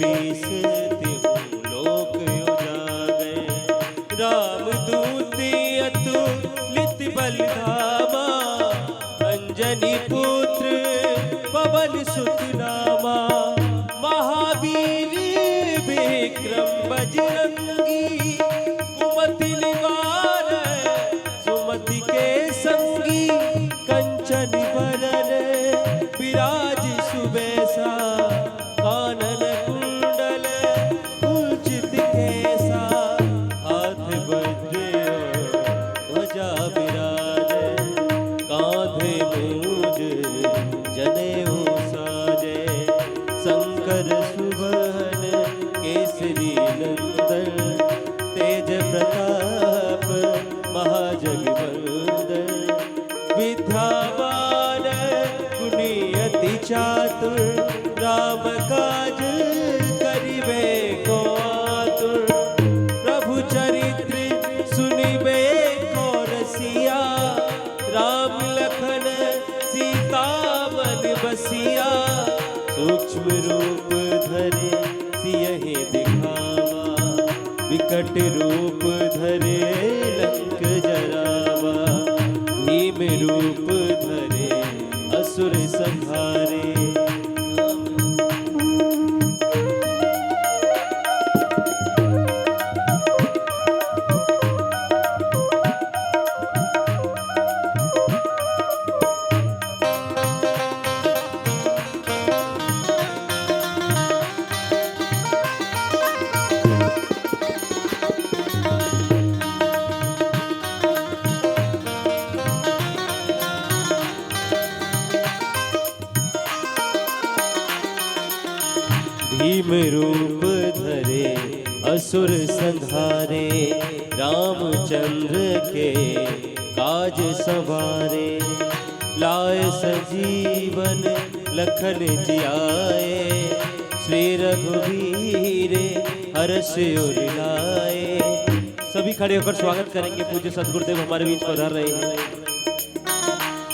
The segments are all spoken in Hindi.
बीस तिहु लोक उजागे। रामदूत अतुलित बल धामा, अंजनी पुत्र पवन सुत नामा। महावीर विक्रम बजरंगी, कुमति निवार सुमति के संगी। कंचन बरन विराज सुबेसा, कानन कुंडल कुंचित केसा। हाथ वज्र ध्वजा विराजे, कांधे मूज जनेऊ साजे। शंकर सुवन केसरी नंदन, तेज प्रताप महाजगवंदन। विद्यावान गुणी अति चातुर, राम काज करिबे को आतुर। प्रभु चरित्र सुनिबे को रसिया, राम लखन सीता मन बसिया। सूक्ष्म रूप धरे सियहि दिखावा, विकट रूप धरे लंक जरावा। भीम रूप धरे असुर संहारे। भीम रूप धरे असुर संहारे, रामचंद्र के काज सवारे। लाए सजीवन लखन जियाए, श्री रघुवीर हर्ष उर लाए। सभी खड़े होकर स्वागत करेंगे। पूज्य सद्गुरुदेव हमारे बीच पधार रहे हैं।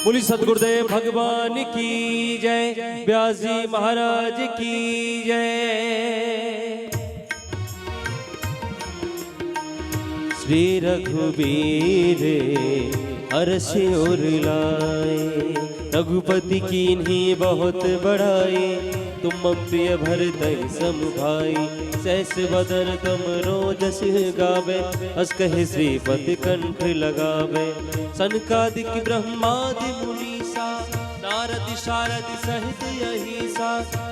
बोली सद्गुरुदेव भगवान की जय, व्यास जी महाराज की जय। श्री रघुवीर हर्ष उर लाए, रघुपति कीन्ही बहुत बड़ाई। तुम मम प्रिय भरतहि सम भाई, सहस बदन तुम रोजस गावे। अस कहे श्रीपति कंठ लगावे, सनकादिक ब्रह्मादि मुनीसा। नारद शारद सहित अहिसा,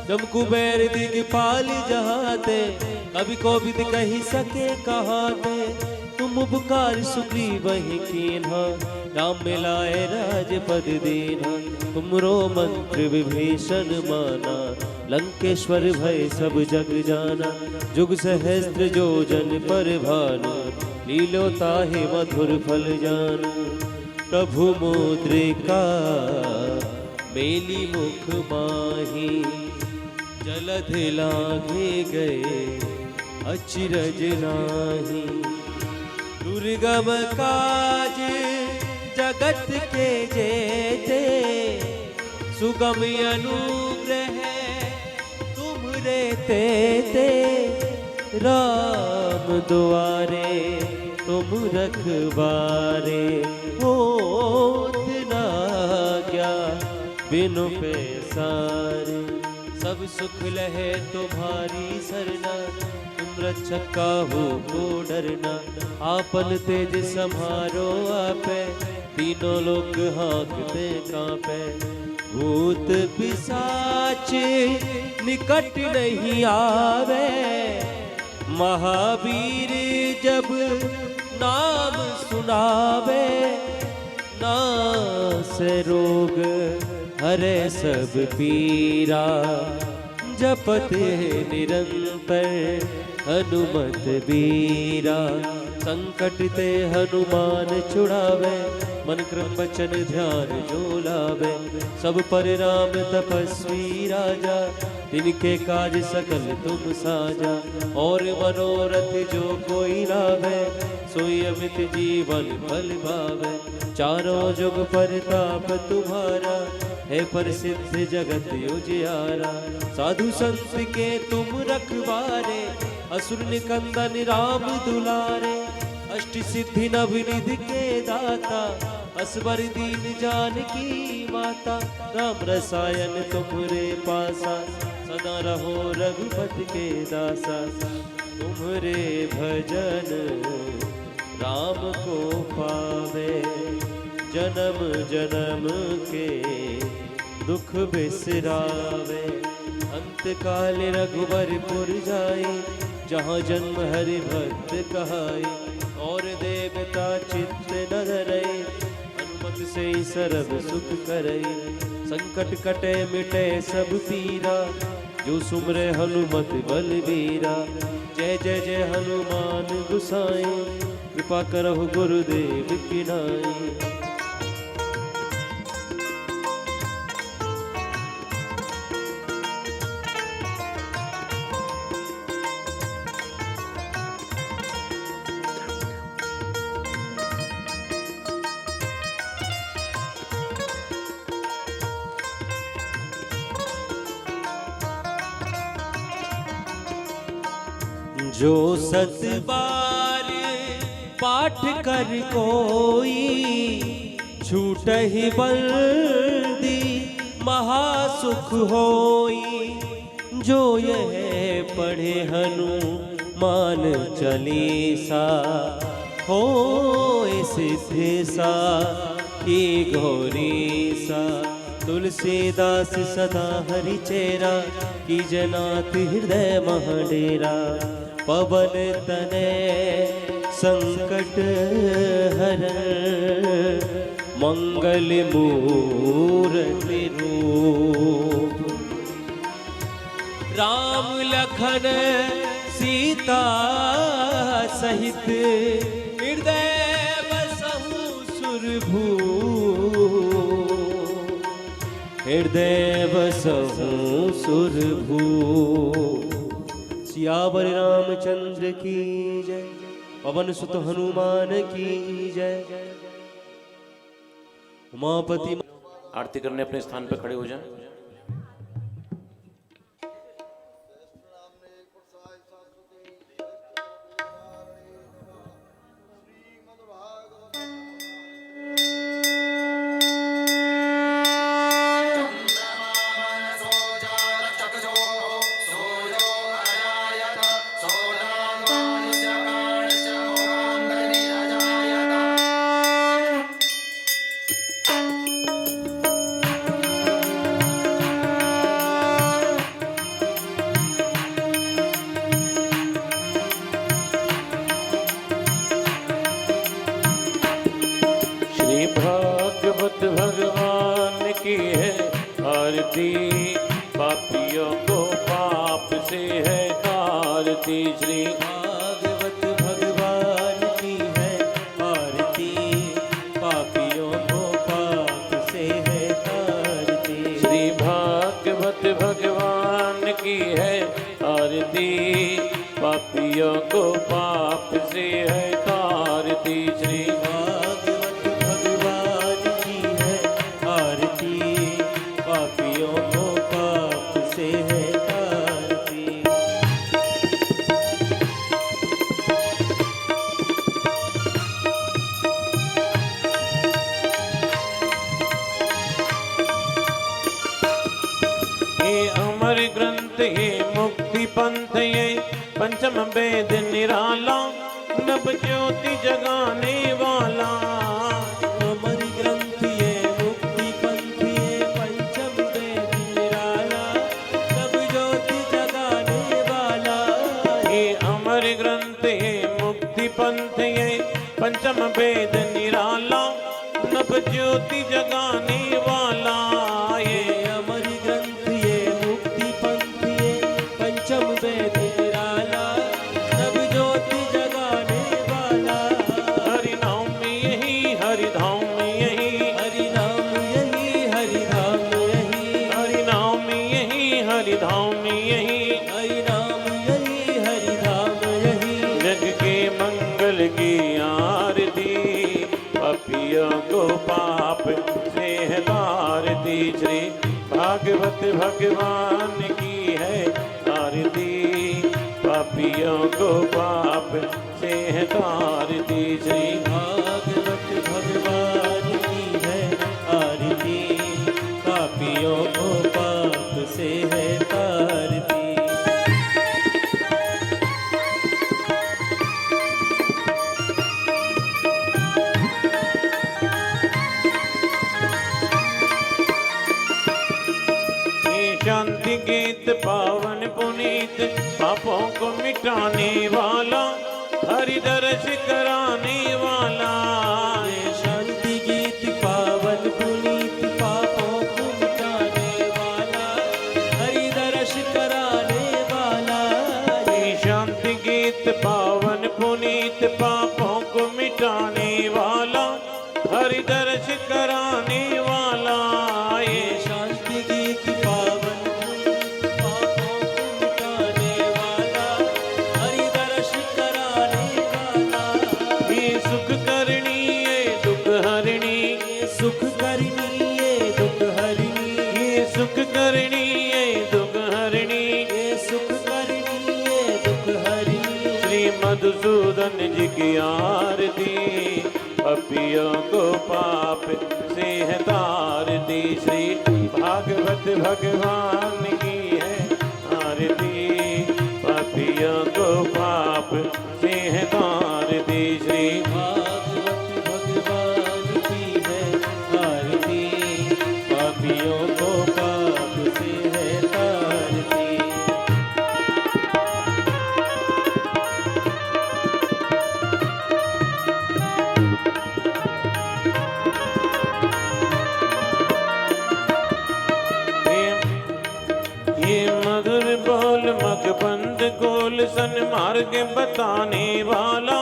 जम कुबेर दिगपाल जहाते। कवि कोविद कही सके कहाते, तुम उपकार सुग्रीवहि कीन्हा। राम मिलाए राजपद दीन्हा, तुमरो मंत्र विभीषण माना। लंकेश्वर भय सब जग जाना, जुग सहस्त्र जो जन पर भानु। लीलो ताहि मधुर फल जानु, प्रभु मुद्रिका मेली मुख माही। जलध लागे गए अचरज नाही, दुर्गम काज जगत के जेते। सुगम अनुग्रह तुमरे तेते, राम दुआरे तुम रखवारे। होत न आज्ञा बिनु पैसारे, सब सुख लहे तुम्हारी सरना। तुम रक्षक काहू को डरना, आपन तेज समारो आपे। तीनों लोग हाँकते कांपे, भूत पिशाच निकट नहीं आवे। महावीर जब नाम सुनावे, नास रोग हरे सब पीरा। जपते निरंतर हनुमत बीरा। संकट ते हनुमान छुड़ावे, मन क्रम वचन ध्यान जो लावे। सब पर राम तपस्वी राजा, तिनके काज सकल तुम साजा। और मनोरथ जो कोई लावे, सोई अमित जीवन फल पावे। चारों जुग परताप तुम्हारा, है प्रसिद्ध जगत उजियारा। साधु संत के तुम रखवारे, असुर निकंदन राम दुलारे। अष्ट सिद्धि नवनिधि के दाता, असबर दीन जानकी माता। राम रसायन तुम्हारे पासा, सदा रहो रघुपति के दासा। तुम्हारे भजन राम को पावे, जन्म जन्म के दुख बिसरावे। अंत काल रघुबरपुर जाए, जहाँ जन्म हरि भक्त कहाए। और देवता चित्त न धरे, हनुमत से सर्व सुख करे। संकट कटे मिटे सब पीरा, जो सुमरे हनुमत बलबीरा। जय जय जय हनुमान गुसाई, कृपा करहु गुरुदेव की नाई। जो सत बार पाठ कर कोई, छूटहि बंदी महासुख होई। जो यह पढ़े हनुमान चालीसा, होए सिद्धि सा की घोरी सा। तुलसीदास सदा हरि चेरा, की जनात हृदय महडेरा। पवन तने संकट हरण, मंगल मूर्ति रूप। राम लखन सीता सहित, हृदय बसहु सुरभूप। हृदय बसहु सुरभूप। सियावर रामचंद्र की जय, पवन सुत हनुमान की जय। उमापति आरती करने अपने स्थान पर खड़े हो जाएं। भगवान की है आरती, पापियों को पाप से है आरती। श्री भागवत भगवान की है आरती, पापियों को पाप से है आरती। श्री भागवत भगवान की है आरती, पापियों को पाप से है आरती। श्री पंथ ये पंचम वेद निराला, नव ज्योति जगाने वाला। अमर ग्रंथ ये मुक्ति पंथ ये पंचम वेद निराला, नव ज्योति जगाने वाला। ये अमर ग्रंथ ये मुक्ति पंथ ये पंचम वेद निराला, नव ज्योति जगाने वाला। ये अमर ग्रंथ ये मुक्ति पंथ ये पंचम वेद निराला, नव ज्योति जगाने वाला। हरि नाम यही हरि धाम यही, हरि नाम यही हरि धाम यही, हरि नाम यही हरि धाम यही, हरि नाम यही हरि धाम यही। जग के मंगल की आरती, पापियों को पाप से है तारती। आरती श्री भागवत भगवान की है आरती। पापियों को पाप से है तारती श्री भागवत भगवान की है आरती। पापियों को पाप से है तारती। शांति गीत पावन पुनीत पापों को मिटाने वाला हरि दर्श कराने वाला। ये शांति गीत पावन पुनीत पापों को मिटाने वाला हरि दर्श कराने वाला। ये शांति गीत पावन पुनीत पापों को मिटाने वाला हरि दर्श कराने वाला। ये शांति गीत पावन पापों को मिटाने वाला हरि दर्श कराने वाला। ये सुख करनी ये दुख हरणी ये सुख करनी ये दुख हरनी। ये सुख करनी ये दुख हरणी ये सुख करनी ये दुख हरनी। श्री मधुसूदन जी की आरती पापियों को पाप से है तारती श्री भागवत भगवान की है आरती। पापियों को पाप से है तारती श्री भागवत भगवान की है आरती। पापियों को पाप से है तारती। ये मधुर बोल मकबंद गोल सन्मार्ग बताने वाला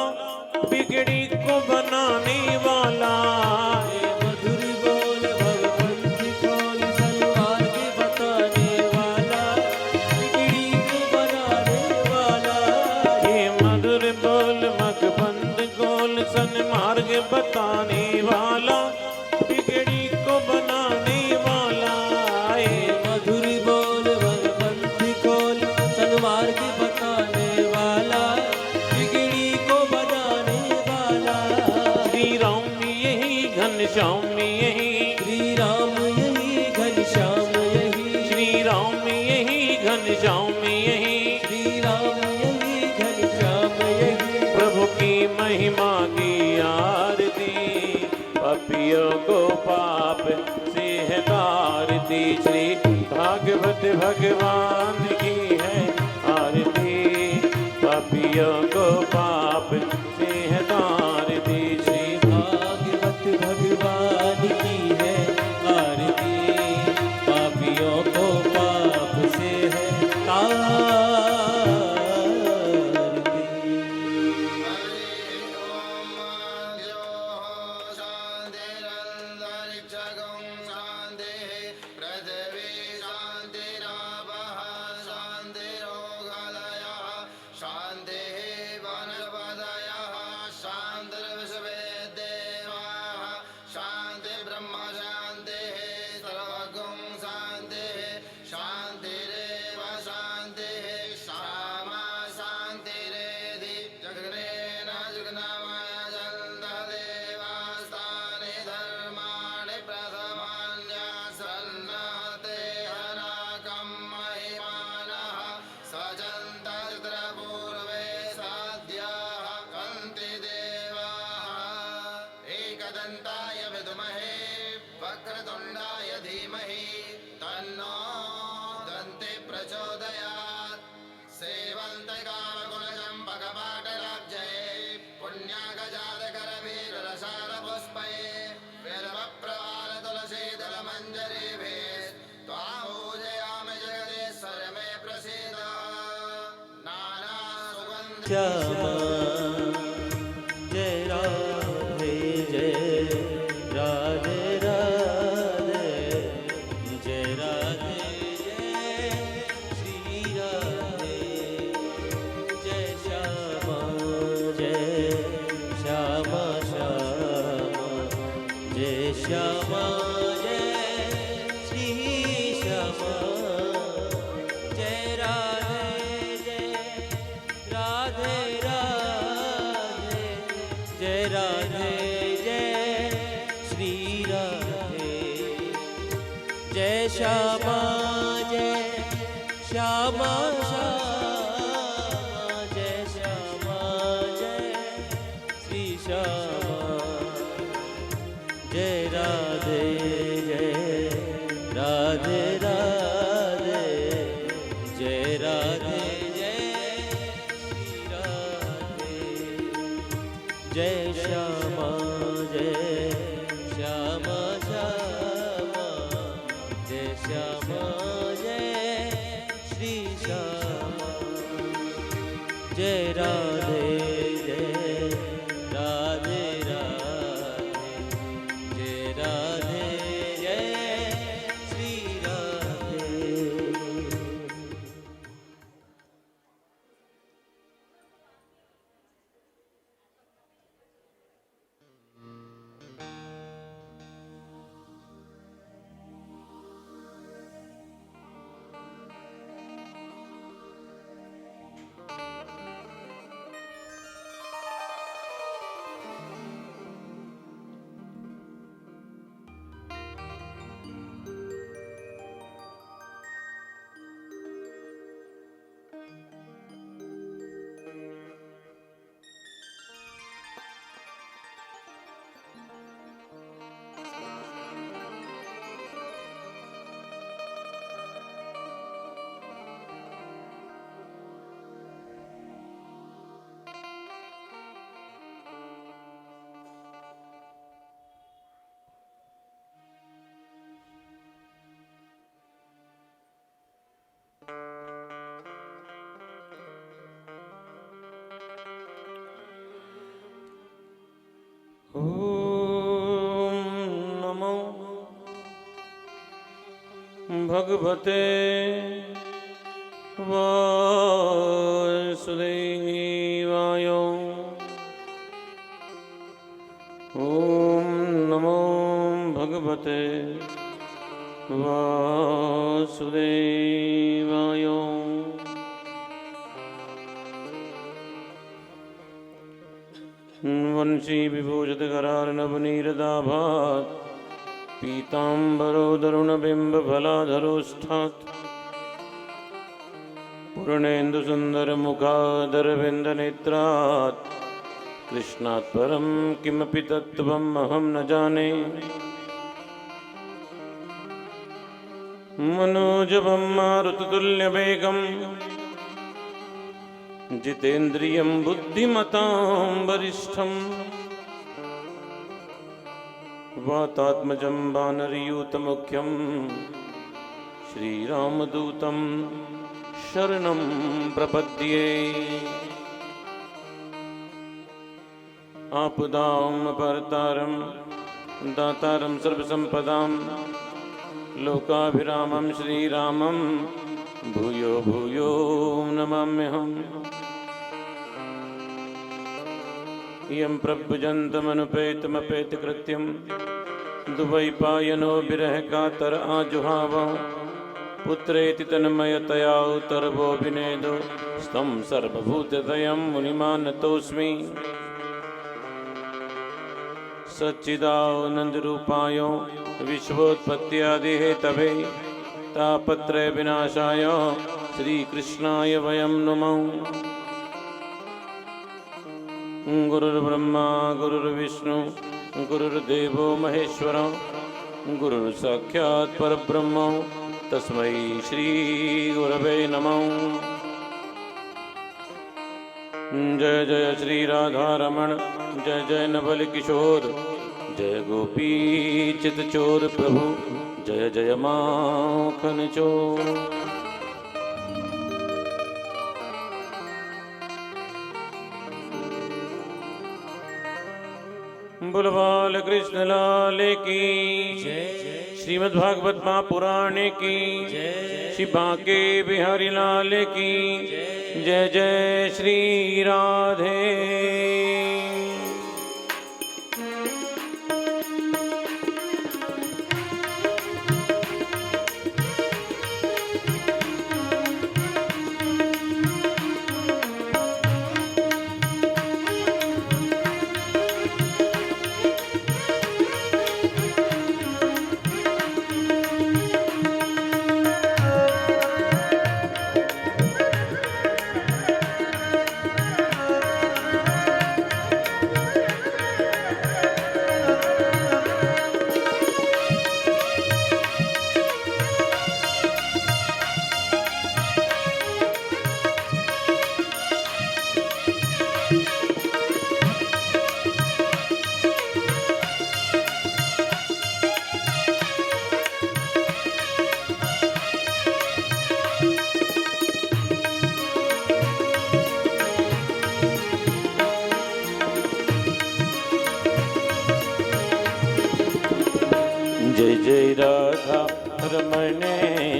बिगड़ी को बनाने वाला। ये मधुर बोल भगवंत खोल सन्मार्ग बताने वाला बिगड़ी को बनाने वाला। ये मधुर बोल मकबंद गोल सन्मार्ग बताने वाला बिगड़ी को बनाने वाला। ये मधुर बोल भगवंत खोल सन्मार्ग बताने वाला बिगड़ी को बनाने वाला। श्री राम यही घनश्याम यही श्री राम यही घनश्याम यही। श्री राम यही घनश्याम यही श्री राम यही घनश्याम यही। प्रभु की महिमा की आरती पापियों को पाप से है तारती श्री भागवत भगवान की है आरती। पापियों को पाप से है तारती श्री भागवत भगवान की है आरती। पापियों को पाप से है तारती। एकदन्ताय विद्महे वक्रतुण्डाय धीमहि तन्नो दन्ति प्रचोदयात्। सेवन्तिकामकुलचम्पकपाटलाब्जये पुण्यागजातकरवीररसालपुष्पये विरवप्रवालतुलसीदलमञ्जरीभिः त्वामूजयामि जगदीश्वर मे प्रसीद। नानासुगन्ध श्यामा जय राधे जय राधे राधे जय राधे जय श्री राधे जय श्यामा श्यामा श्यामा जय श्यामा जय राधे राधे जय राधे जय श्री राधे जय श्यामा श्यामा जय श्यामा जय श्री श्यामा जय राधे राधे राधे जय राधे जय श्री राधे जय श्यामा श्यामा जय श्यामा जय श्री श्यामा जय राधे राधे राधे जय राधे जय श्री राधे। ॐ नमो भगवते वासुदेवाय। ॐ नमो भगवते वासुदेवाय। वंशी विभूषितकरार्णवनीरदाभात् पीताम्बरोदरुणबिम्बफलाधरोष्ठात् पूर्णेन्दुसुन्दरमुखादरविन्दनेत्रात् कृष्णात् परं किमपि तत्त्वम् अहं न जाने। मनोजवं मारुततुल्यवेगम् जितेन्द्रियं बुद्धिमतां वरिष्ठम् वातात्मजं वानरयूतमुख्यं श्रीरामदूतं शरणं प्रपद्ये। आपदामपहर्तारं दातारं सर्वसम्पदां लोकाभिरामं श्रीरामं भूयो भूयो नमाम्यहम्। यं प्रभुजन्तमनुपेतमपेतकृत्यं दुवैपायनो विरह कातर आजुहाव पुत्रेति तन्मयतया उत्तरभोभिनेदो स्तं सर्वभूतदयं मुनिमानतोऽस्मि। सच्चिदानन्दरूपाय विश्वोत्पत्त्यादिहेतवे तापत्रयविनाशाय श्रीकृष्णाय वयं नमः। गुरुर्ब्रह्मा गुरुर्विष्णु गुरुर्देवो महेश्वर गुरुर्साक्षात् परब्रह्म तस्मै श्रीगुरवे नमः। जय जय श्री राधारमण जय जय नवल किशोर जय गोपी चितचोर प्रभु जय जय माखन चोर। बुलवाल कृष्ण लाल की श्रीमद्भागवत महापुराण की श्री बांके बिहारी लाल की जय जय श्री राधे। जय राधा रमण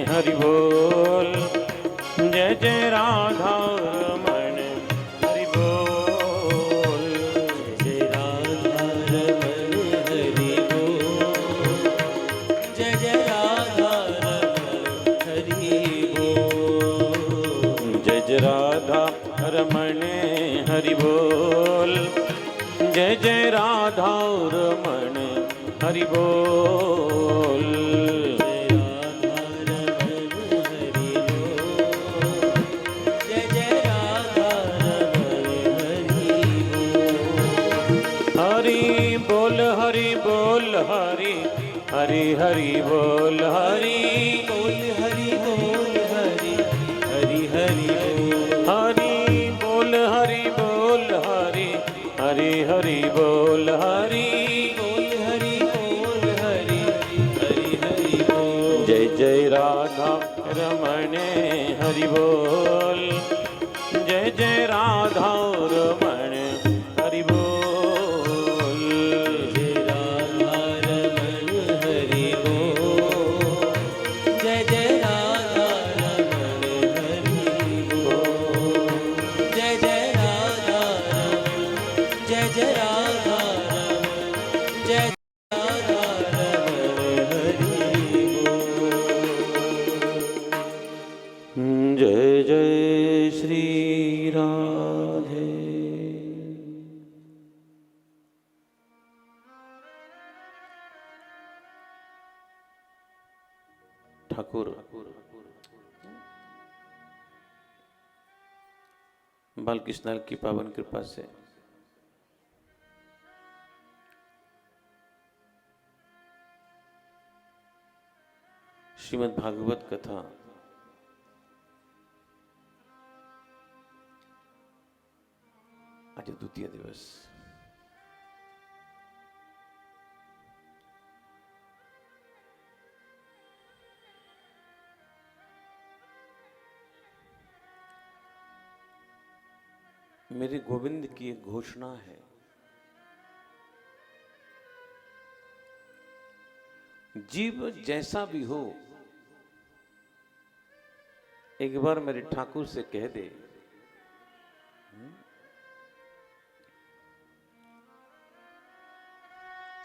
हरि बोल। जय जय राधा रमण हरि बोल। जय राधा रमण हरि बोल। जय जय राधा रमण हरि बोल। जय जय राधा रमण हरि बोल। जय जय राधा रमण हरि बोल। हरि बोल हरि बोल हरि हरि हरि बोल हरि बोल हरि बोल हरि हरि हरि बोल। हरि बोल हरि बोल हरि हरि हरि बोल हरि बोल हरि बोल हरि हरि हरि बोल। जय जय राधा रमण हरि बोल। जय जय राधा रमण हरि बोल। जय राधा रमण हरि बोल। जय जय राधा रमण हरि बोल। जय जय राधा रमण। जय जय राधा रमण। जय राधा रमण हरि बोल। जय जय श्री राधे। ठाकुर बालकृष्ण की पावन कृपा से श्रीमद् भागवत कथा आज द्वितीय दिवस। मेरे गोविंद की एक घोषणा है, जीव जैसा भी हो एक बार मेरे ठाकुर से कह दे,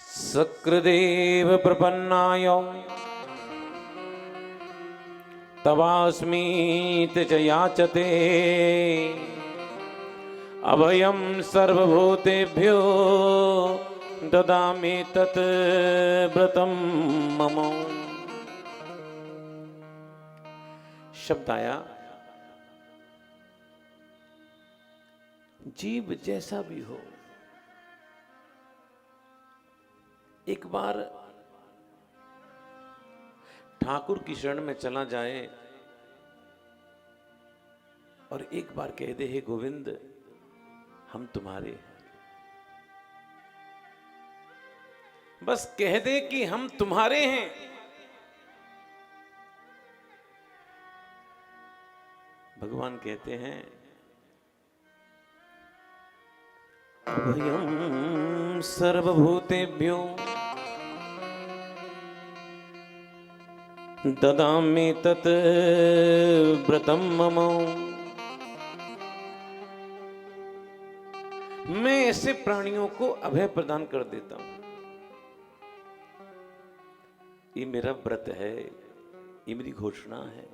सक्रदेव प्रपन्नाय तवास्मीत च याचते अभयं सर्वभूतेभ्यो ददामि तत् व्रतं मम। शब्द आया, जीव जैसा भी हो एक बार ठाकुर की शरण में चला जाए और एक बार कह दे, हे गोविंद हम तुम्हारे हैं। बस कह दे कि हम तुम्हारे हैं। भगवान कहते हैं, अभयं सर्वभूतेभ्यो ददामि तत् व्रतं मम। मैं ऐसे प्राणियों को अभय प्रदान कर देता हूं। ये मेरा व्रत है, ये मेरी घोषणा है।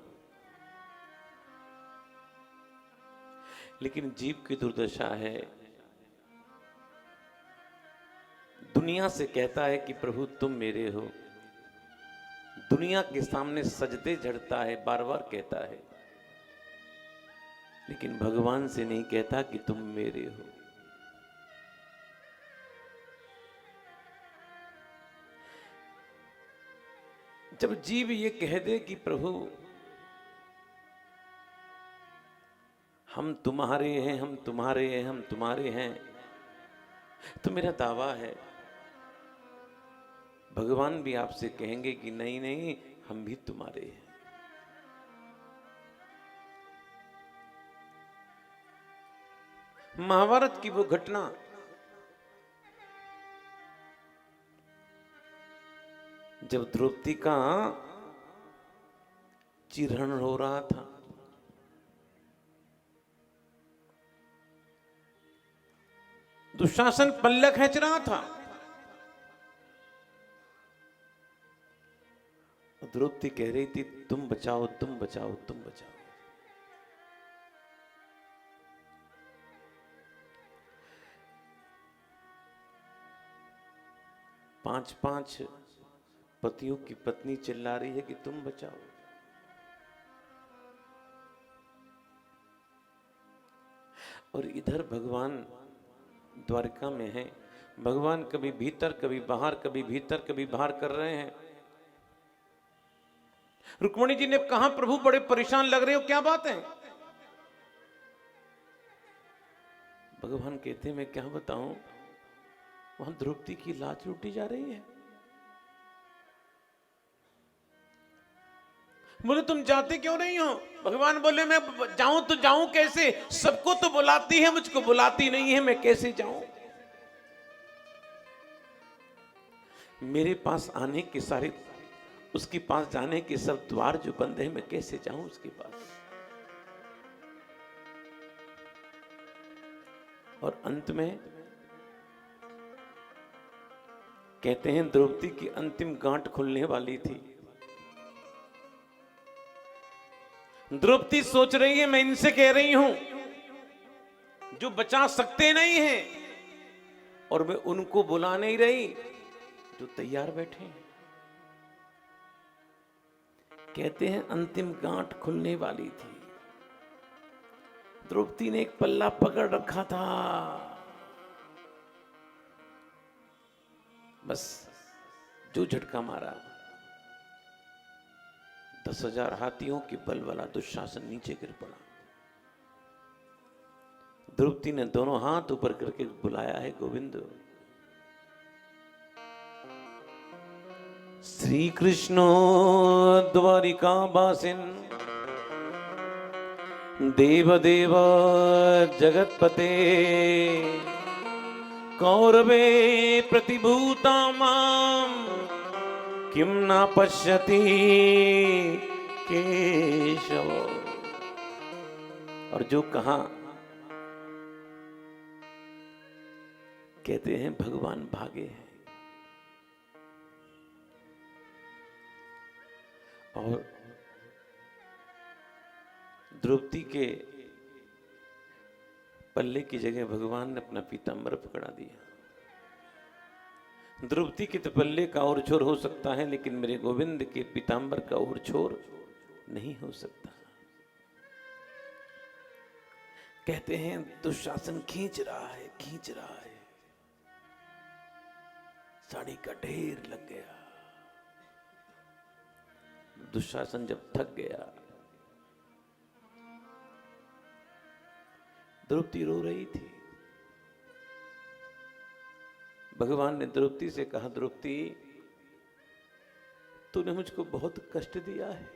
लेकिन जीव की दुर्दशा है, दुनिया से कहता है कि प्रभु तुम मेरे हो, दुनिया के सामने सजदे झड़ता है, बार बार कहता है, लेकिन भगवान से नहीं कहता कि तुम मेरे हो। जब जीव ये कह दे कि प्रभु हम तुम्हारे हैं, हम तुम्हारे हैं, हम तुम्हारे हैं, तो मेरा दावा है भगवान भी आपसे कहेंगे कि नहीं नहीं हम भी तुम्हारे हैं। महाभारत की वो घटना, जब द्रौपदी का चिरहरण हो रहा था, दुशासन पल्ला खींच रहा था, द्रौपदी कह रही थी तुम बचाओ तुम बचाओ तुम बचाओ। पांच पांच पतियों की पत्नी चिल्ला रही है कि तुम बचाओ। और इधर भगवान द्वारका में है, भगवान कभी भीतर कभी बाहर, कभी भीतर कभी बाहर कर रहे हैं। रुक्मिणी जी ने कहा प्रभु बड़े परेशान लग रहे हो, क्या बात है? भगवान कहते हैं मैं क्या बताऊं, वहां द्रौपदी की लाज लूटी जा रही है। बोले तुम जाते क्यों नहीं हो? भगवान बोले मैं जाऊं तो जाऊं कैसे, सबको तो बुलाती है, मुझको बुलाती नहीं है, मैं कैसे जाऊं? मेरे पास आने के सारे, उसके पास जाने के सब द्वार जो बंद है, मैं कैसे जाऊं उसके पास? और अंत में कहते हैं द्रौपदी की अंतिम गांठ खुलने वाली थी। द्रौपदी सोच रही है मैं इनसे कह रही हूं जो बचा सकते नहीं हैं, और मैं उनको बुला नहीं रही जो तैयार बैठे हैं। कहते हैं अंतिम गांठ खुलने वाली थी। द्रौपदी ने एक पल्ला पकड़ रखा था, बस जो झटका मारा, 10,000 हाथियों के बल वाला दुशासन नीचे गिर पड़ा। द्रौपदी ने दोनों हाथ ऊपर करके बुलाया है गोविंद। श्री कृष्ण द्वारिका बासिन देवदेव जगतपते कौरवे प्रतिभूता माम किम न पश्यति केशव। और जो कहा, कहते हैं भगवान भागे हैं। और द्रौपदी के पल्ले की जगह भगवान ने अपना पीतांबर पकड़ा दिया। द्रौपदी के तो पल्ले का और छोर हो सकता है, लेकिन मेरे गोविंद के पीतांबर का और छोर नहीं हो सकता। कहते हैं दुशासन खींच रहा है, खींच रहा है, साड़ी का ढेर लग गया। दुशासन जब थक गया, द्रौपदी रो रही थी। भगवान ने द्रौपदी से कहा द्रौपदी तूने मुझको बहुत कष्ट दिया है।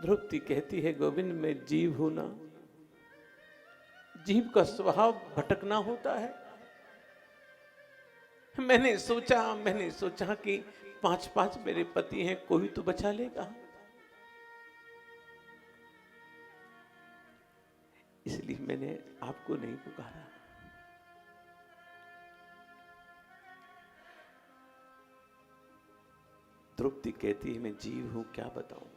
द्रौपदी कहती है गोविंद मैं जीव हूं ना, जीव का स्वभाव भटकना होता है। मैंने सोचा कि 5-5 मेरे पति हैं, कोई तो बचा लेगा, इसलिए मैंने आपको नहीं पुकारा। द्रौपदी कहती है मैं जीव हूं, क्या बताऊं,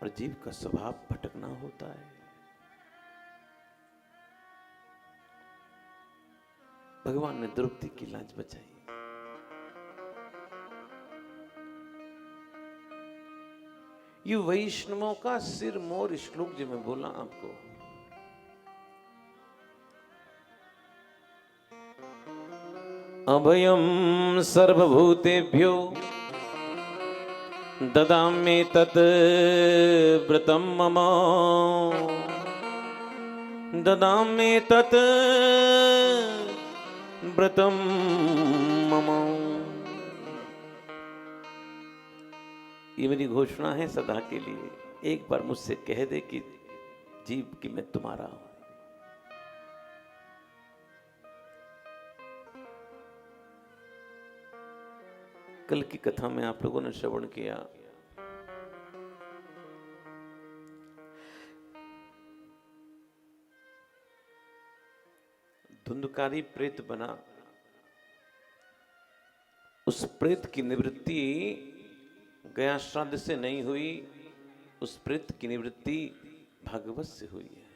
और जीव का स्वभाव भटकना होता है। भगवान ने द्रौपदी की लाज बचाई। ये वैष्णवों का सिर मोर श्लोक जो मैं बोला आपको, अभयम सर्वभूतेभ्यो ददामि तत् व्रतम मम, ददामि तत् व्रतम मम। ये मेरी घोषणा है सदा के लिए। एक बार मुझसे कह दे कि जीव कि मैं तुम्हारा हूं। कल की कथा में आप लोगों ने श्रवण किया, धुंधकारी प्रेत बना, उस प्रेत की निवृत्ति गया श्राद्ध से नहीं हुई, उस प्रेत की निवृत्ति भागवत से हुई है।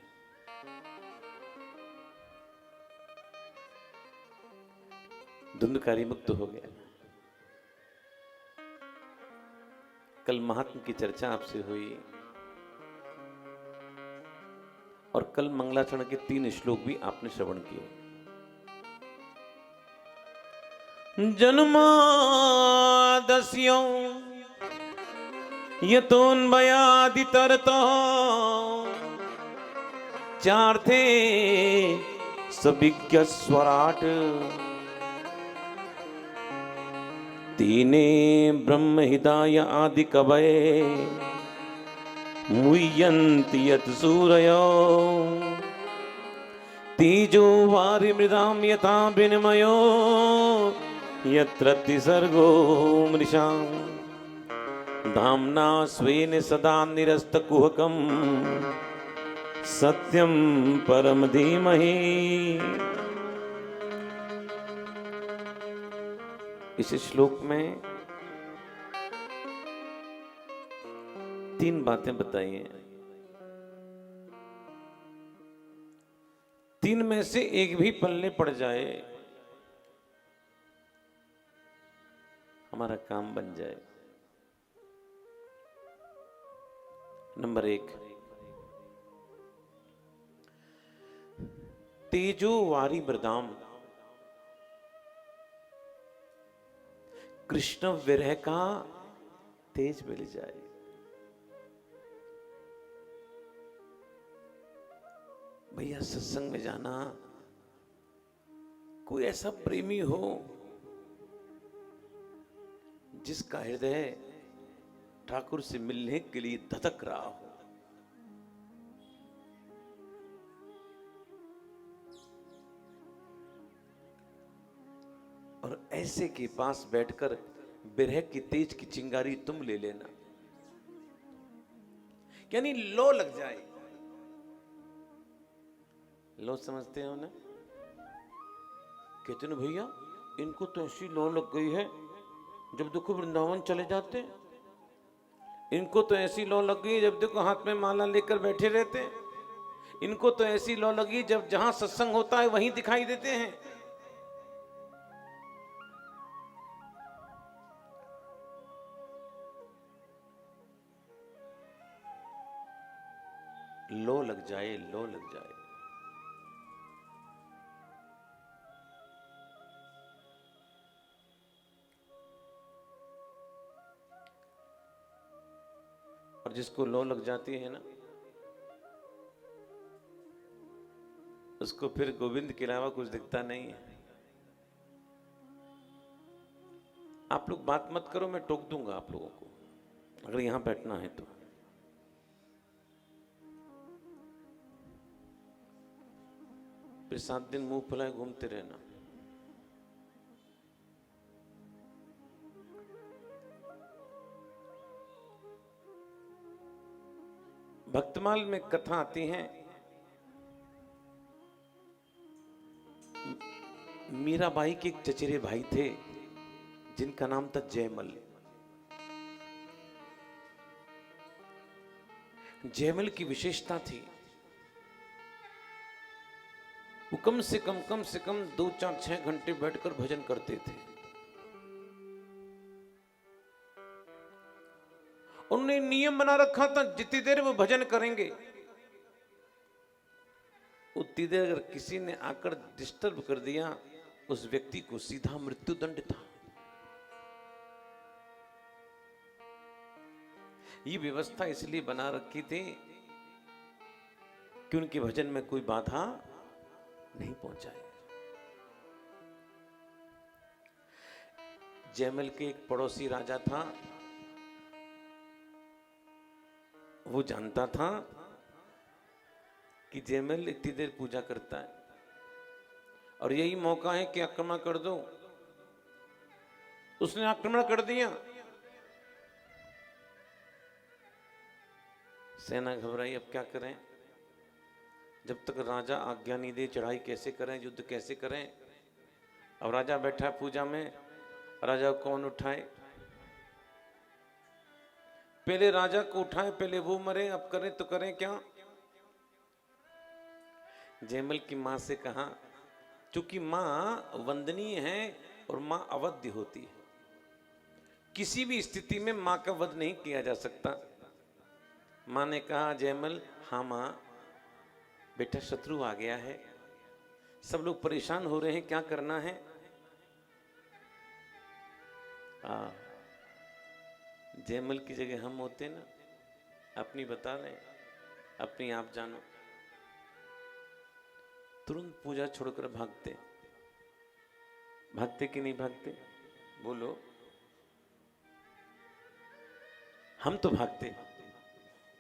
धुंधकारी मुक्त हो गया। कल महात्मा की चर्चा आपसे हुई और कल मंगलाचरण के 3 श्लोक भी आपने श्रवण किए। जन्मादस्यो यतोन्वयादितरतो चार्थे सविज्ञ स्वराट तीने ब्रह्म हृदय आदि कवये मुह्यन्ति यत् सूरयो तीजो वारि मृदाम यथा विनिमयो यत्र सर्गो मृषाम धाम्ना स्वेन सदा निरस्तकुहकं सत्यं परम धीमहि। इस श्लोक में 3 बातें बताई हैं। 3 में से एक भी पल्ले पड़ जाए, हमारा काम बन जाए। नंबर 1, तेजो वारी मृदाम, कृष्ण विरह का तेज मिल जाए। भैया सत्संग में जाना, कोई ऐसा प्रेमी हो जिसका हृदय ठाकुर से मिलने के लिए धधक रहा हो, और ऐसे के पास बैठकर विरह की तेज की चिंगारी तुम ले लेना, यानी लो लग जाए। लो समझते हो ना? कहते ना भैया इनको तो ऐसी लो लग गई है, जब देखो वृंदावन चले जाते। इनको तो ऐसी लो लग गई जब देखो हाथ में माला लेकर बैठे रहते। इनको तो ऐसी लो लगी जब जहां सत्संग होता है वहीं दिखाई देते हैं। लो लग जाए, लो लग जाए। और जिसको लो लग जाती है ना, उसको फिर गोविंद के अलावा कुछ दिखता नहीं है। आप लोग बात मत करो, मैं टोक दूंगा आप लोगों को, अगर यहां बैठना है तो। फिर 7 दिन मुंह फुलाए घूमते रहना। भक्तमाल में कथा आती है, मीराबाई के एक चचेरे भाई थे जिनका नाम था जयमल। जयमल की विशेषता थी, वो कम से कम 2, 4, 6 घंटे बैठकर भजन करते थे। उन्होंने नियम बना रखा था, जितनी देर वो भजन करेंगे उतनी देर अगर किसी ने आकर डिस्टर्ब कर दिया, उस व्यक्ति को सीधा मृत्युदंड था। ये व्यवस्था इसलिए बना रखी थी कि उनके भजन में कोई बाधा नहीं पहुंचाए। जयमल के एक पड़ोसी राजा था, वो जानता था कि जयमल इतनी देर पूजा करता है और यही मौका है कि आक्रमण कर दो। उसने आक्रमण कर दिया। सेना घबराई, अब क्या करें? जब तक राजा आज्ञा नहीं दे चढ़ाई कैसे करें, युद्ध कैसे करें? अब राजा बैठा पूजा में, राजा को कौन उठाए? पहले राजा को उठाए, पहले वो मरे, अब करें तो करें क्या? जयमल की मां से कहा, क्योंकि मां वंदनीय है और मां अवध्य होती है, किसी भी स्थिति में मां का वध नहीं किया जा सकता। मां ने कहा, जयमल, हाँ मां, बेटा शत्रु आ गया है, सब लोग परेशान हो रहे हैं, क्या करना है? जयमल की जगह हम होते ना, अपनी बता रहे, अपनी आप जानो, तुरंत पूजा छोड़कर भागते। भागते कि नहीं भागते? बोलो। हम तो भागते,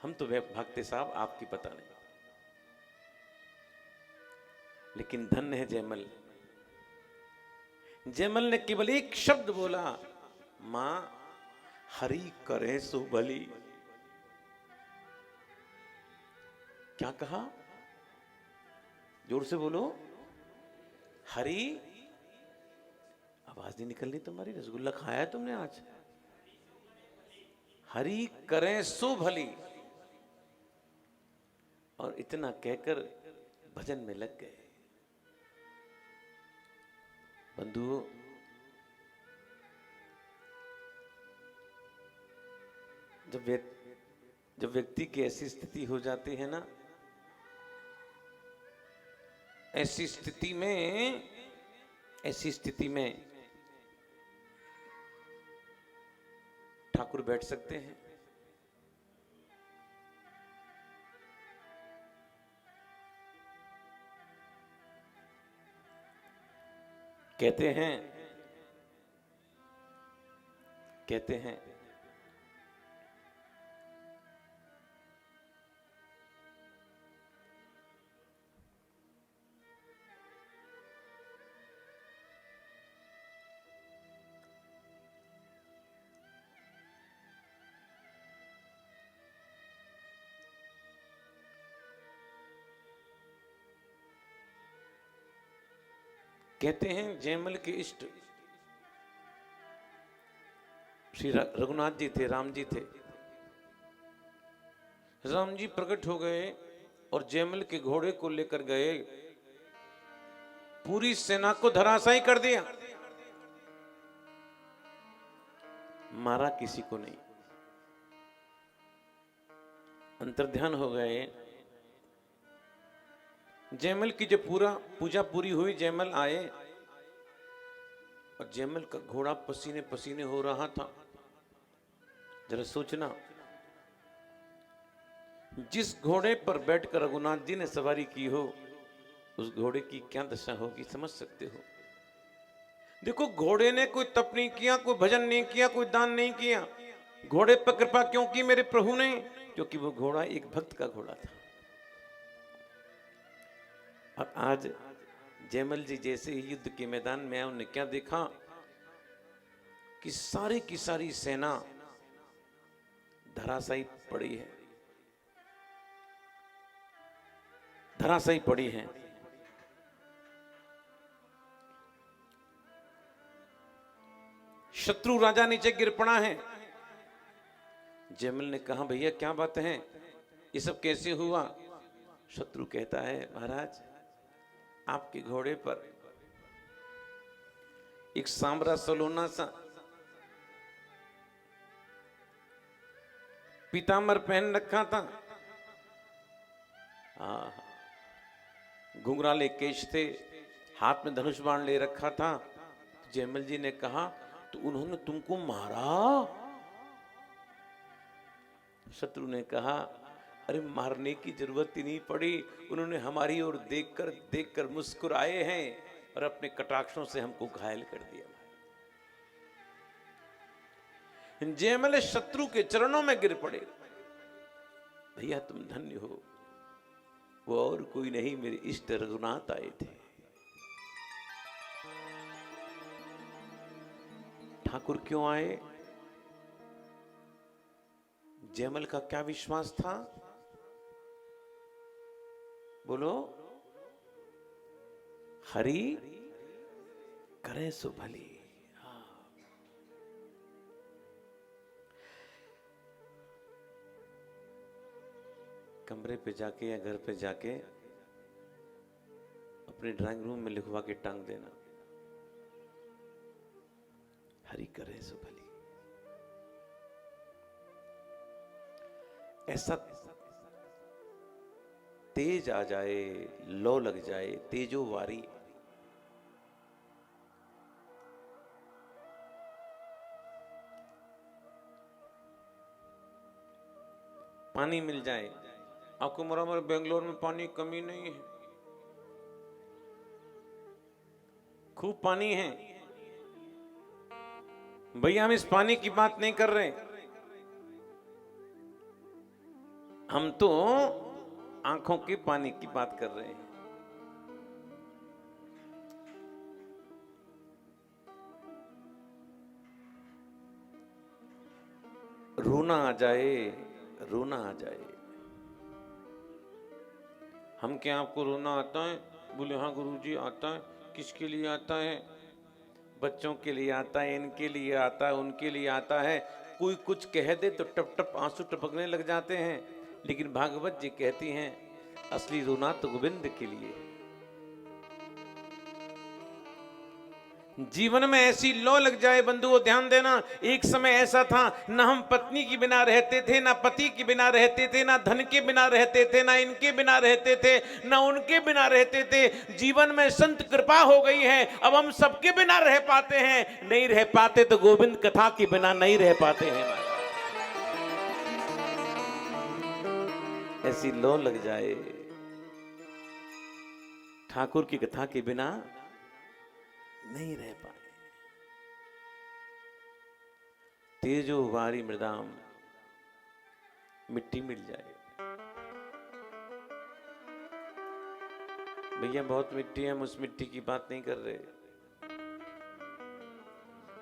हम तो भागते साहब, आपकी पता नहीं। लेकिन धन्य है जयमल। जयमल ने केवल एक शब्द बोला, मां हरि करे सो भली। क्या कहा? जोर से बोलो। हरि, आवाज नहीं निकल रही तुम्हारी, रसगुल्ला खाया है तुमने आज? हरि करें सो भली। और इतना कहकर भजन में लग गए। बंधुओं, जब व्यक्ति की ऐसी स्थिति हो जाती है ना, ऐसी स्थिति में ठाकुर बैठ सकते हैं। कहते हैं जयमल के इष्ट श्री रघुनाथ जी थे, राम जी थे। राम जी प्रकट हो गए और जयमल के घोड़े को लेकर गए, पूरी सेना को धराशायी कर दिया, मारा किसी को नहीं। अंतर्ध्यान हो गए। जयमल की जब पूजा पूरी हुई, जयमल आए और जयमल का घोड़ा पसीने पसीने हो रहा था। जरा सोचना, जिस घोड़े पर बैठकर रघुनाथ जी ने सवारी की हो, उस घोड़े की क्या दशा होगी, समझ सकते हो? देखो, घोड़े ने कोई तप नहीं किया, कोई भजन नहीं किया, कोई दान नहीं किया। घोड़े पर कृपा क्यों की मेरे प्रभु ने? क्योंकि वो घोड़ा एक भक्त का घोड़ा था। और आज जयमल जी जैसे ही युद्ध के मैदान में आए, उन्होंने क्या देखा कि सारी की सारी सेना धराशायी पड़ी है, धराशायी पड़ी है। शत्रु राजा नीचे गिर पड़ा है। जयमल ने कहा, भैया क्या बात है, ये सब कैसे हुआ? शत्रु कहता है, महाराज, आपके घोड़े पर एक सांवरा सलोना सा पीतांबर पहन रखा था, घुंघराले केश थे, हाथ में धनुष बाण ले रखा था। जयमल जी ने कहा, तो उन्होंने तुमको मारा? शत्रु ने कहा, अरे मारने की जरूरत ही नहीं पड़ी, उन्होंने हमारी ओर देखकर मुस्कुराए हैं और अपने कटाक्षों से हमको घायल कर दिया। जयमल शत्रु के चरणों में गिर पड़े। भैया तुम धन्य हो, वो और कोई नहीं, मेरे इष्ट रघुनाथ आए थे। ठाकुर क्यों आए? जयमल का क्या विश्वास था? बोलो, हरि करे सो भली। कमरे पे जाके या घर पे जाके अपने ड्राइंग रूम में लिखवा के टांग देना, हरि करे सो भली। ऐसा तेज आ जाए, लो लग जाए, तेजो वारी। पानी मिल जाए आपको, बराबर बेंगलोर में पानी कमी नहीं है, खूब पानी है भैया। हम इस पानी की बात नहीं कर रहे, हम तो आंखों के पानी की बात कर रहे हैं। रोना आ जाए, रोना आ जाए। हम क्या आपको रोना आता है? बोले हाँ गुरुजी आता है। किसके लिए आता है? बच्चों के लिए आता है, इनके लिए आता है, उनके लिए आता है। कोई कुछ कह दे तो टप टप आंसू टपकने लग जाते हैं। लेकिन भागवत जी कहती हैं असली रोना तो गोविंद के लिए। जीवन में ऐसी लो लग जाए बंधुओं, ध्यान देना। एक समय ऐसा था, ना हम पत्नी के बिना रहते थे, ना पति के बिना रहते थे, ना धन के बिना रहते थे, ना इनके बिना रहते थे, ना उनके बिना रहते थे। जीवन में संत कृपा हो गई है, अब हम सबके बिना रह पाते हैं। नहीं रह पाते तो गोविंद कथा के बिना नहीं रह पाते हैं। ऐसी लो लग जाए, ठाकुर की कथा के बिना नहीं रह पाए। तेजो वारी मृदाम, मिट्टी मिल जाए। भैया बहुत मिट्टी है, हम उस मिट्टी की बात नहीं कर रहे।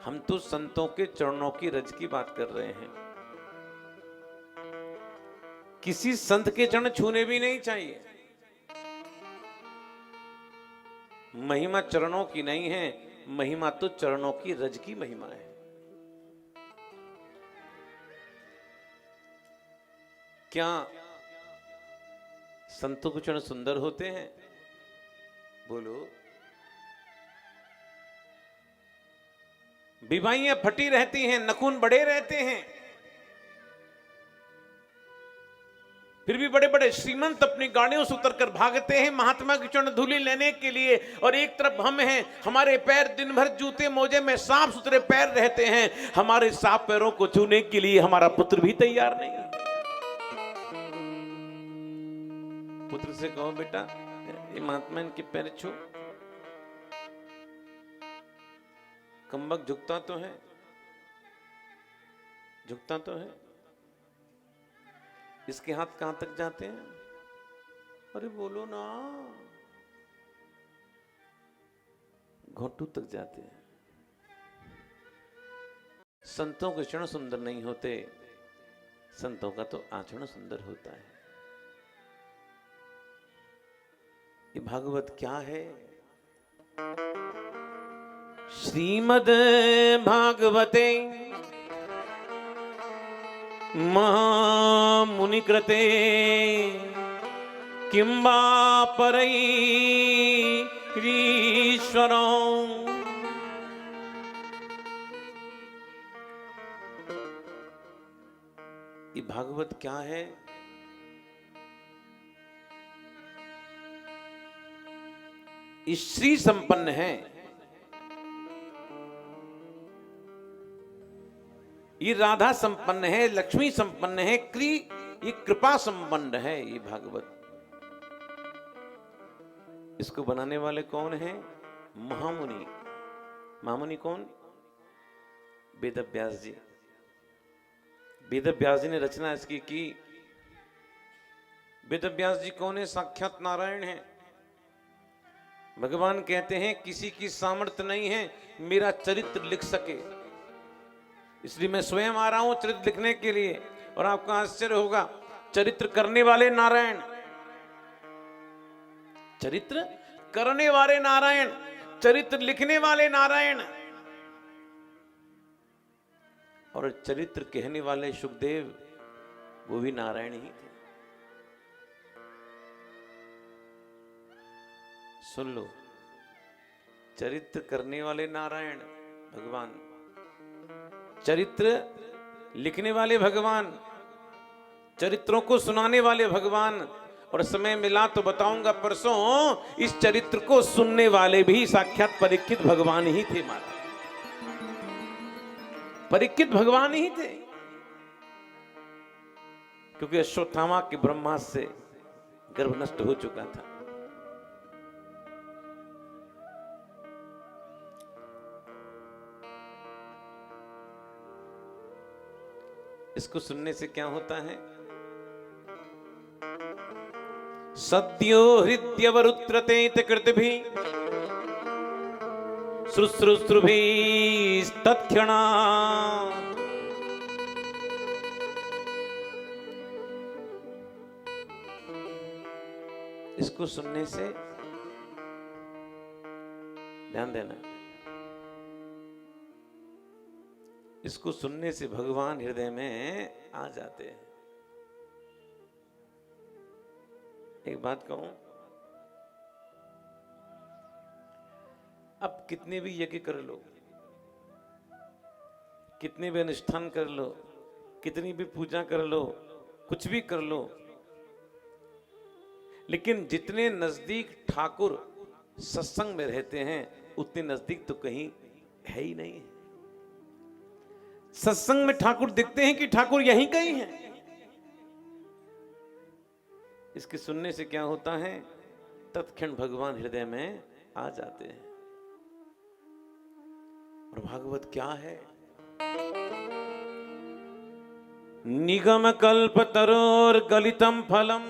हम तो संतों के चरणों की रज की बात कर रहे हैं। किसी संत के चरण छूने भी नहीं चाहिए। महिमा चरणों की नहीं है, महिमा तो चरणों की रज की महिमा है। क्या संतों के चरण सुंदर होते हैं? बोलो। विवाहियां फटी रहती हैं, नखून बड़े रहते हैं, फिर भी बड़े बड़े श्रीमंत अपनी गाड़ियों से उतरकर भागते हैं महात्मा की चरण धूलि लेने के लिए। और एक तरफ हम हैं, हमारे पैर दिन भर जूते मोजे में साफ सुथरे पैर रहते हैं। हमारे साफ पैरों को छूने के लिए हमारा पुत्र भी तैयार नहीं। पुत्र से कहो बेटा ये महात्मा इनके पैर छू। कमबख्त झुकता तो है, झुकता तो है। इसके हाथ कहां तक जाते हैं? अरे बोलो ना, घोंटू तक जाते हैं। संतों के चरण सुंदर नहीं होते, संतों का तो आचरण सुंदर होता है। ये भागवत क्या है? श्रीमद् भागवते महामुनि कृते किंबा परईश्वरो। ये भागवत क्या है? श्री संपन्न है, ये राधा संपन्न है, लक्ष्मी संपन्न है, ये कृपा संपन्न है ये भागवत। इसको बनाने वाले कौन हैं? महामुनि। महामुनि कौन? वेद व्यास जी। वेद व्यास जी ने रचना इसकी की। वेद व्यास जी कौन है? साक्षात नारायण है। भगवान कहते हैं किसी की सामर्थ्य नहीं है मेरा चरित्र लिख सके। इसलिए मैं स्वयं आ रहा हूं चरित्र लिखने के लिए। और आपको आश्चर्य होगा, चरित्र करने वाले नारायण, चरित्र करने वाले नारायण, चरित्र लिखने वाले नारायण, और चरित्र कहने वाले सुखदेव वो भी नारायण ही थे। सुन लो, चरित्र करने वाले नारायण भगवान, चरित्र लिखने वाले भगवान, चरित्रों को सुनाने वाले भगवान। और समय मिला तो बताऊंगा परसों, इस चरित्र को सुनने वाले भी साक्षात परीक्षित भगवान ही थे। माता परीक्षित भगवान ही थे, क्योंकि अश्वत्थामा के ब्रह्मास्त्र से गर्भ नष्ट हो चुका था। इसको सुनने से क्या होता है? सद्यो हृदयवरुत्रते कृतभि शुश्रूषुभिस्तत्क्षणा। इसको सुनने से, ध्यान देना, इसको सुनने से भगवान हृदय में आ जाते हैं। एक बात कहूं, अब कितने भी यज्ञ कर लो, कितने भी अनुष्ठान कर लो, कितनी भी पूजा कर लो, कुछ भी कर लो, लेकिन जितने नजदीक ठाकुर सत्संग में रहते हैं उतने नजदीक तो कहीं है ही नहीं। सत्संग में ठाकुर दिखते हैं कि ठाकुर यहीं कहीं हैं। इसके सुनने से क्या होता है? तत्क्षण भगवान हृदय में आ जाते हैं। और भागवत क्या है? निगम कल्प तरोर गलितम फलम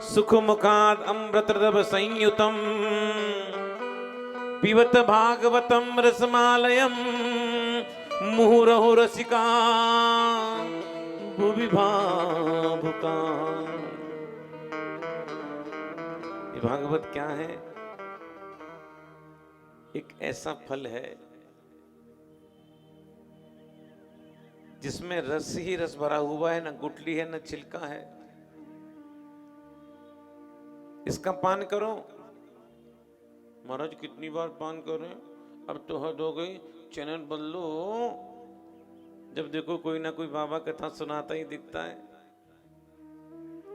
सुख मुखाद अमृत रव संयुतम पिबत भागवतम रसमालयम मुहुरहु रसिका भुवि भावुका। ये भागवत क्या है? एक ऐसा फल है जिसमें रस ही रस भरा हुआ है, न गुठली है न छिलका है। इसका पान करो। महाराज कितनी बार पान करें? अब तो हद हो गई, चैनल बदलो। जब देखो कोई ना कोई बाबा कथा सुनाता ही दिखता है।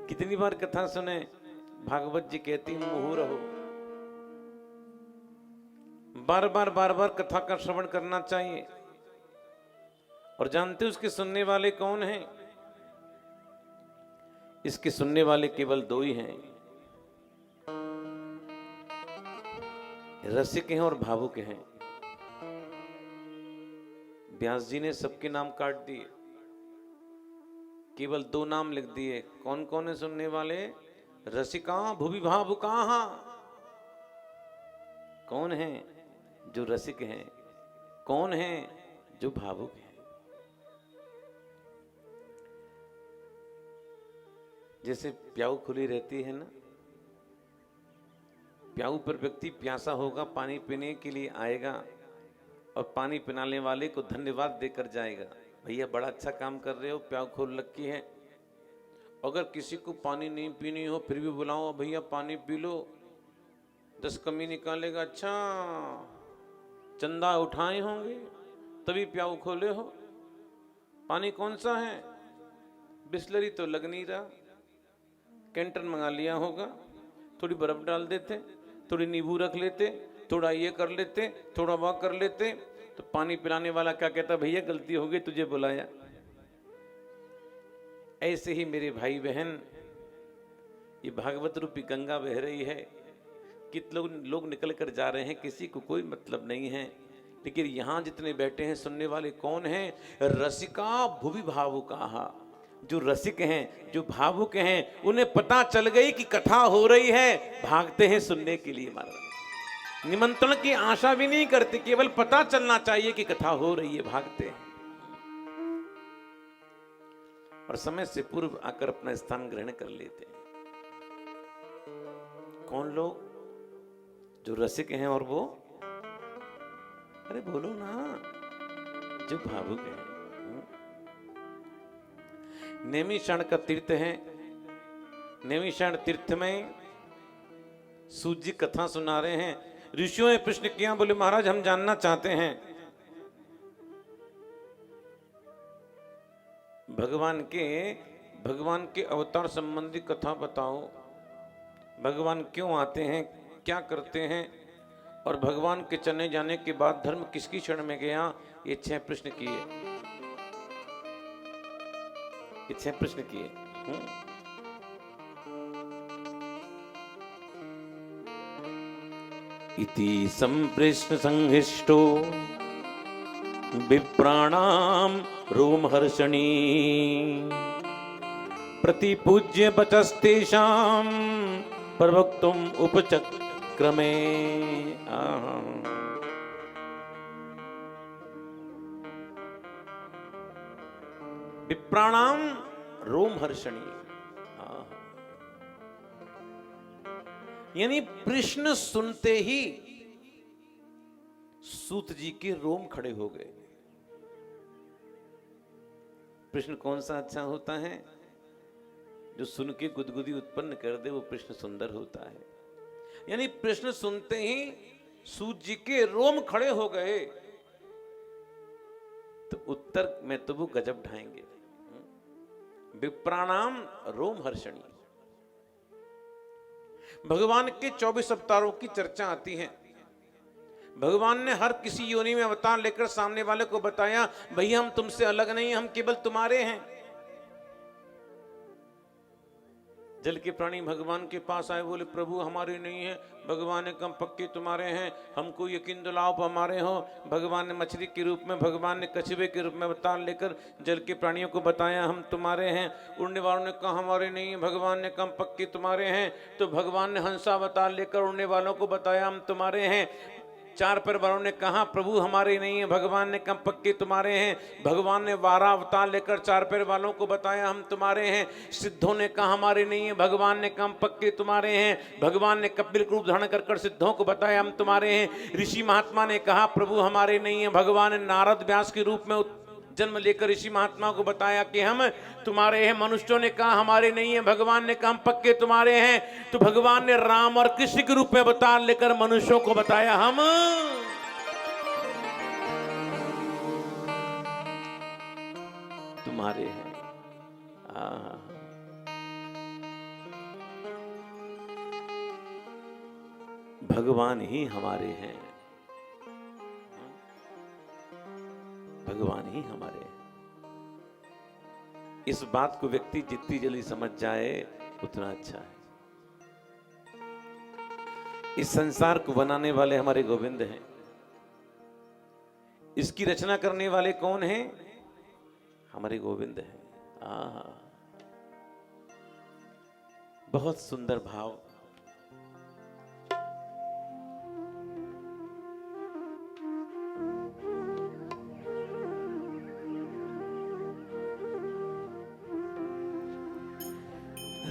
कितनी बार कथा सुने? भागवत जी कहती मुहु रहो। बार बार कथा का श्रवण करना चाहिए। और जानते हो उसके सुनने वाले कौन हैं? इसके सुनने वाले केवल दो ही हैं, रसिक हैं और भावुक हैं। व्यास जी ने सबके नाम काट दिए, केवल दो नाम लिख दिए। कौन कौन है सुनने वाले? रसिका भुवि भावुका। कौन है जो रसिक हैं? कौन है जो भावुक हैं? जैसे प्याऊ खुली रहती है ना, प्याऊ पर व्यक्ति प्यासा होगा, पानी पीने के लिए आएगा और पानी पिलाने वाले को धन्यवाद देकर जाएगा। भैया बड़ा अच्छा काम कर रहे हो, प्याऊ खोल रखी है। अगर किसी को पानी नहीं पीनी हो फिर भी बुलाओ, भैया पानी पी लो, 10 कमी निकालेगा। अच्छा चंदा उठाए होंगे तभी प्याऊ खोले हो। पानी कौन सा है? बिस्लरी तो लग नहीं रहा, कैंटर मंगा लिया होगा। थोड़ी बर्फ डाल देते, थोड़ी नींबू रख लेते, थोड़ा ये कर लेते, थोड़ा वह कर लेते, तो पानी पिलाने वाला क्या कहता? भैया गलती हो गई, तुझे बुलाया। ऐसे ही मेरे भाई बहन, ये भागवत रूपी गंगा बह रही है। कितने लोग निकल कर जा रहे हैं, किसी को कोई मतलब नहीं है, लेकिन यहां जितने बैठे हैं सुनने वाले कौन हैं? रसिका भुवि भावुका। जो रसिक हैं, जो भावुक हैं, उन्हें पता चल गई कि कथा हो रही है, भागते हैं सुनने के लिए। महाराज निमंत्रण की आशा भी नहीं करते, केवल पता चलना चाहिए कि कथा हो रही है, भागते हैं और समय से पूर्व आकर अपना स्थान ग्रहण कर लेते हैं। कौन लोग? जो रसिक हैं और वो, अरे बोलो ना, जो भावुक हैं। नैमिषारण्य का तीर्थ है। नैमिषारण्य तीर्थ में सूत जी कथा सुना रहे हैं। ऋषियों ने प्रश्न किया, बोले महाराज हम जानना चाहते हैं भगवान के अवतार संबंधी कथा बताओ। भगवान क्यों आते हैं, क्या करते हैं, और भगवान के चले जाने के बाद धर्म किसकी शरण में गया। ये 6 प्रश्न किए। ये 6 प्रश्न किए। इति संप्रश्न संहिष्टो विप्राणाम रोमहर्षणी प्रतिपूज्य बचस्तेषां प्रवक्तुम उपचक्रमे। विप्राणाम रोमहर्षणी, यानी प्रश्न सुनते ही सूत जी के रोम खड़े हो गए। प्रश्न कौन सा अच्छा होता है? जो सुन के गुदगुदी उत्पन्न कर दे, वो प्रश्न सुंदर होता है। यानी प्रश्न सुनते ही सूत जी के रोम खड़े हो गए, तो उत्तर में तो वो गजब ढाएंगे। विप्राणाम रोमहर्षणी। भगवान के 24 अवतारों की चर्चा आती है। भगवान ने हर किसी योनि में अवतार लेकर सामने वाले को बताया, भैया हम तुमसे अलग नहीं, हम केवल तुम्हारे हैं। जल के प्राणी भगवान के पास आए, बोले प्रभु हमारे नहीं है। भगवान ने कहा पक्के तुम्हारे हैं, हमको यकीन दिलाओ हमारे हो। भगवान ने मछली के रूप में, भगवान ने कछुए के रूप में अवतार लेकर जल के प्राणियों को बताया हम तुम्हारे हैं। उड़ने वालों ने कहा हमारे नहीं है। भगवान ने कहा पक्के तुम्हारे हैं। तो भगवान ने हंसा अवतार लेकर उड़ने वालों को बताया हम तुम्हारे हैं। 4 पैर वालों ने कहा प्रभु हमारे नहीं है। भगवान ने कहा पक्के तुम्हारे हैं। भगवान ने 12 अवतार लेकर 4 पैर वालों को बताया हम तुम्हारे हैं। सिद्धों ने कहा हमारे नहीं है। भगवान ने कहा पक्के तुम्हारे हैं। भगवान ने कपिल रूप धारण कर सिद्धों को बताया हम तुम्हारे हैं। ऋषि महात्मा ने कहा प्रभु हमारे नहीं है। भगवान ने नारद व्यास के रूप में जन्म लेकर ऋषि महात्मा को बताया कि हम तुम्हारे हैं। मनुष्यों ने कहा हमारे नहीं है। भगवान ने कहा हम पक्के तुम्हारे हैं। तो भगवान ने राम और कृष्ण के रूप में अवतार लेकर मनुष्यों को बताया हम तुम्हारे हैं। भगवान ही हमारे हैं। भगवान ही हमारे हैं। इस बात को व्यक्ति जितनी जल्दी समझ जाए उतना अच्छा है। इस संसार को बनाने वाले हमारे गोविंद हैं। इसकी रचना करने वाले कौन हैं? हमारे गोविंद हैं। बहुत सुंदर भाव।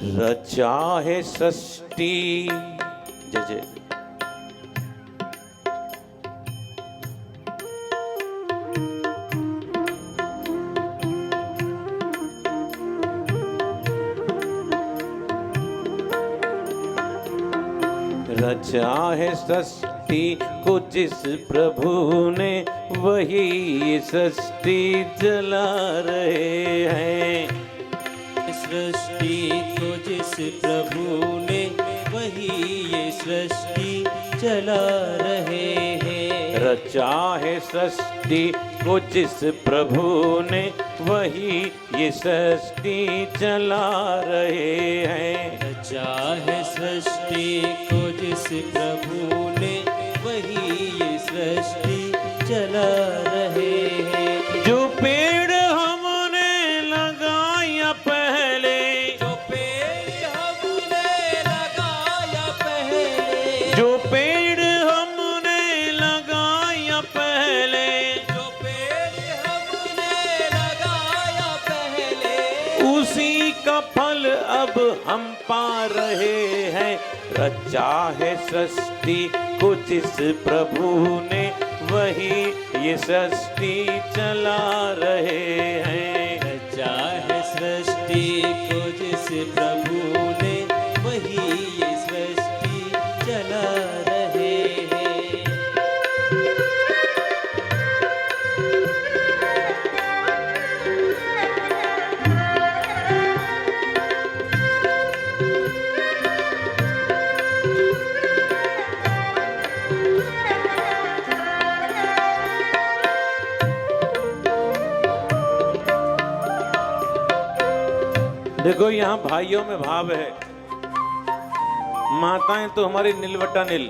रचा है सृष्टि, जय जय। रचा है सृष्टि को जिस प्रभु ने, वही सृष्टि चला रहे हैं। सृष्टि को जिस प्रभु ने, वही ये सृष्टि चला रहे हैं। रचा है सृष्टि को जिस प्रभु ने, वही ये सृष्टि चला रहे हैं। रचा है सृष्टि को जिस प्रभु ने, वही ये सृष्टि चला रहे हैं। जो पेड़ हमने लगाया पहले, जो पेड़ हमने लगाया पहले, जो पेड़ हमने उसी का फल अब हम पा रहे हैं। रचा है सृष्टि को जिस प्रभु ने, वही ये सृष्टि चला रहे हैं। रचा है सृष्टि को जिस प्रभु ने, वही ये सृष्टि चला रहे हैं। देखो यहाँ भाइयों में भाव है, माताएं तो हमारी नीलवटा नील।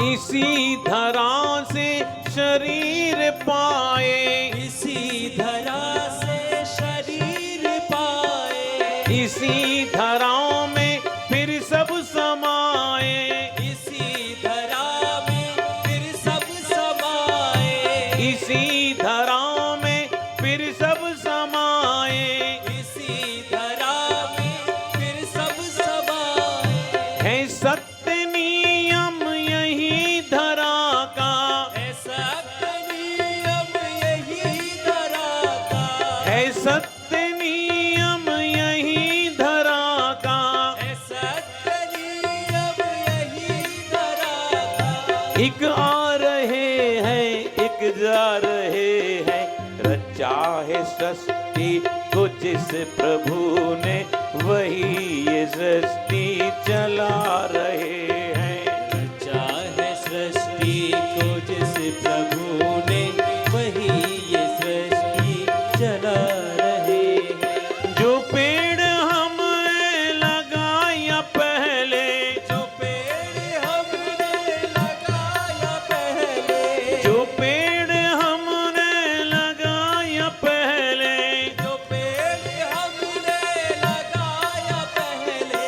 इसी धरा से शरीर पाए, इसी धरा से शरीर पाए, इसी धराओं में फिर सब समाए, इसी धरा में फिर सब समाए, इसी धराओं में फिर सब समाए। इसी धरा में फिर सब समाए। है सत्य नियम यही धरा का, है सत्य नियम यही धरा का, है सत्य नियम यही धरा का। है सत्य नियम यही धरा का। एक आ रहे हैं एक जा रहे हैं। रचा है सृष्टि को जिस प्रभु ने, वही ये सृष्टि चला रहे हैं। रचा है सृष्टि को जिस प्रभु ने, वही ये सृष्टि चला रहे हैं। जो पेड़ हमने लगाया पहले, जो पेड़ हमने लगाया पहले, जो पेड़ हमने लगाया पहले, जो पेड़ हमने लगाया पहले,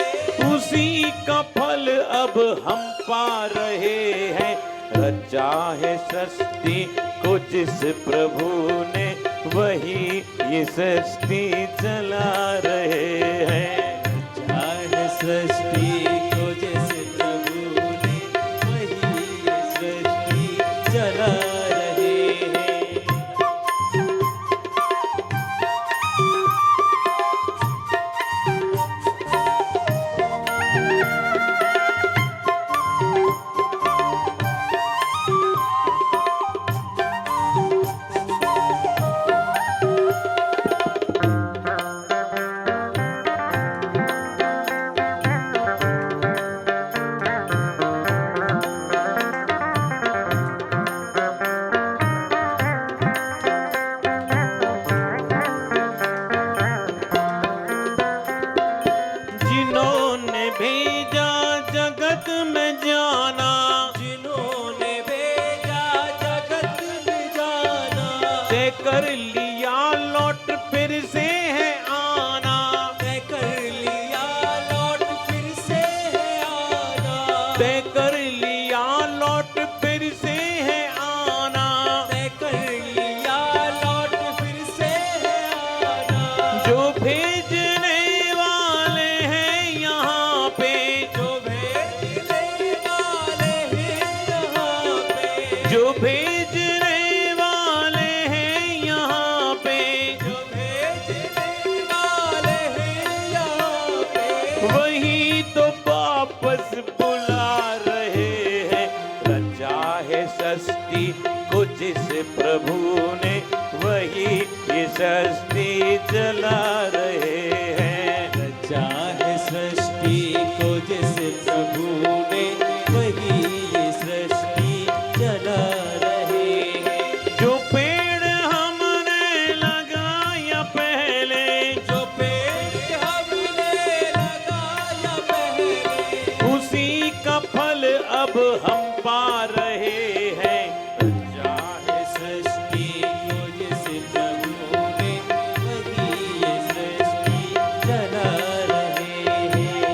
उसी का फल अब हम पा रहे हैं। रचा है सृष्टि को जिस प्रभु ने, वही ये सृष्टि चला रहे हैं। रचा है सृष्टि को जिस प्रभु ने, वही ये सृष्टि चला रहे हैं। जिन्होंने भेजा जगत में जाना, जिन्होंने भेजा जगत में जाना, तय कर लिया लौट फिर से है आना, तय कर लिया लौट फिर से है आना, तय कर लिया लौट फिर से है आना। तय कर लिया लौट फिर से है आना। जो भेजने वाले हैं यहाँ पे, जो भेजने वाले हैं यहाँ पे, जो भेजने वाले हैं यहाँ पे, जो भेजने वाले हैं यहाँ पे, वही तो वापस बुला रहे हैं। रचा है सृष्टि को जिस प्रभु ने, वही ये सृष्टि चला रहे हैं। रचा है सृष्टि को जिस प्रभु ने, वही ये सृष्टि चला रहे हैं। जो पेड़ हमने लगाया पहले, जो पेड़ हमने लगाया पहले, उसी का फल अब हम पा रहे हैं। रचा है सृष्टि को जिस प्रभु ने, वही ये सृष्टि चला रहे हैं।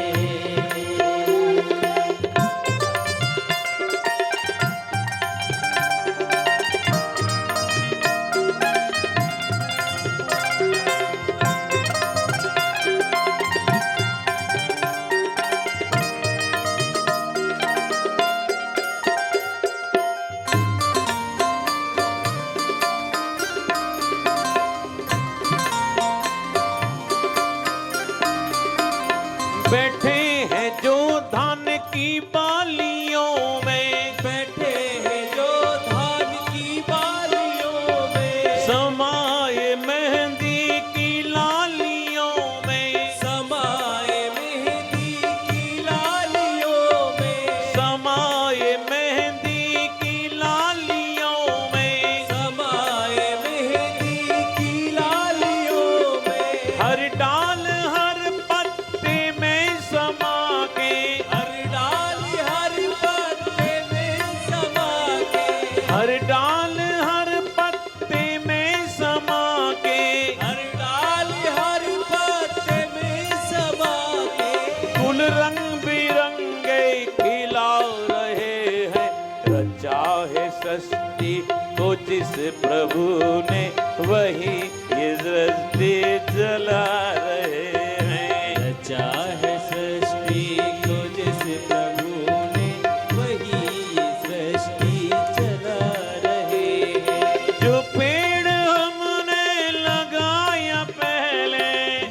हर डाल हर पत्ते में समा के, हर डाल हर पत्ते में समा के, फूल रंग बिरंगे खिला रहे हैं। रचा है सृष्टि को जिस प्रभु ने, वही ये सृष्टि चला रहे हैं। रचा है सृष्टि को जिस प्रभु ने, वही ये सृष्टि चला रहे हैं। जो पेड़ हमने लगाया पहले,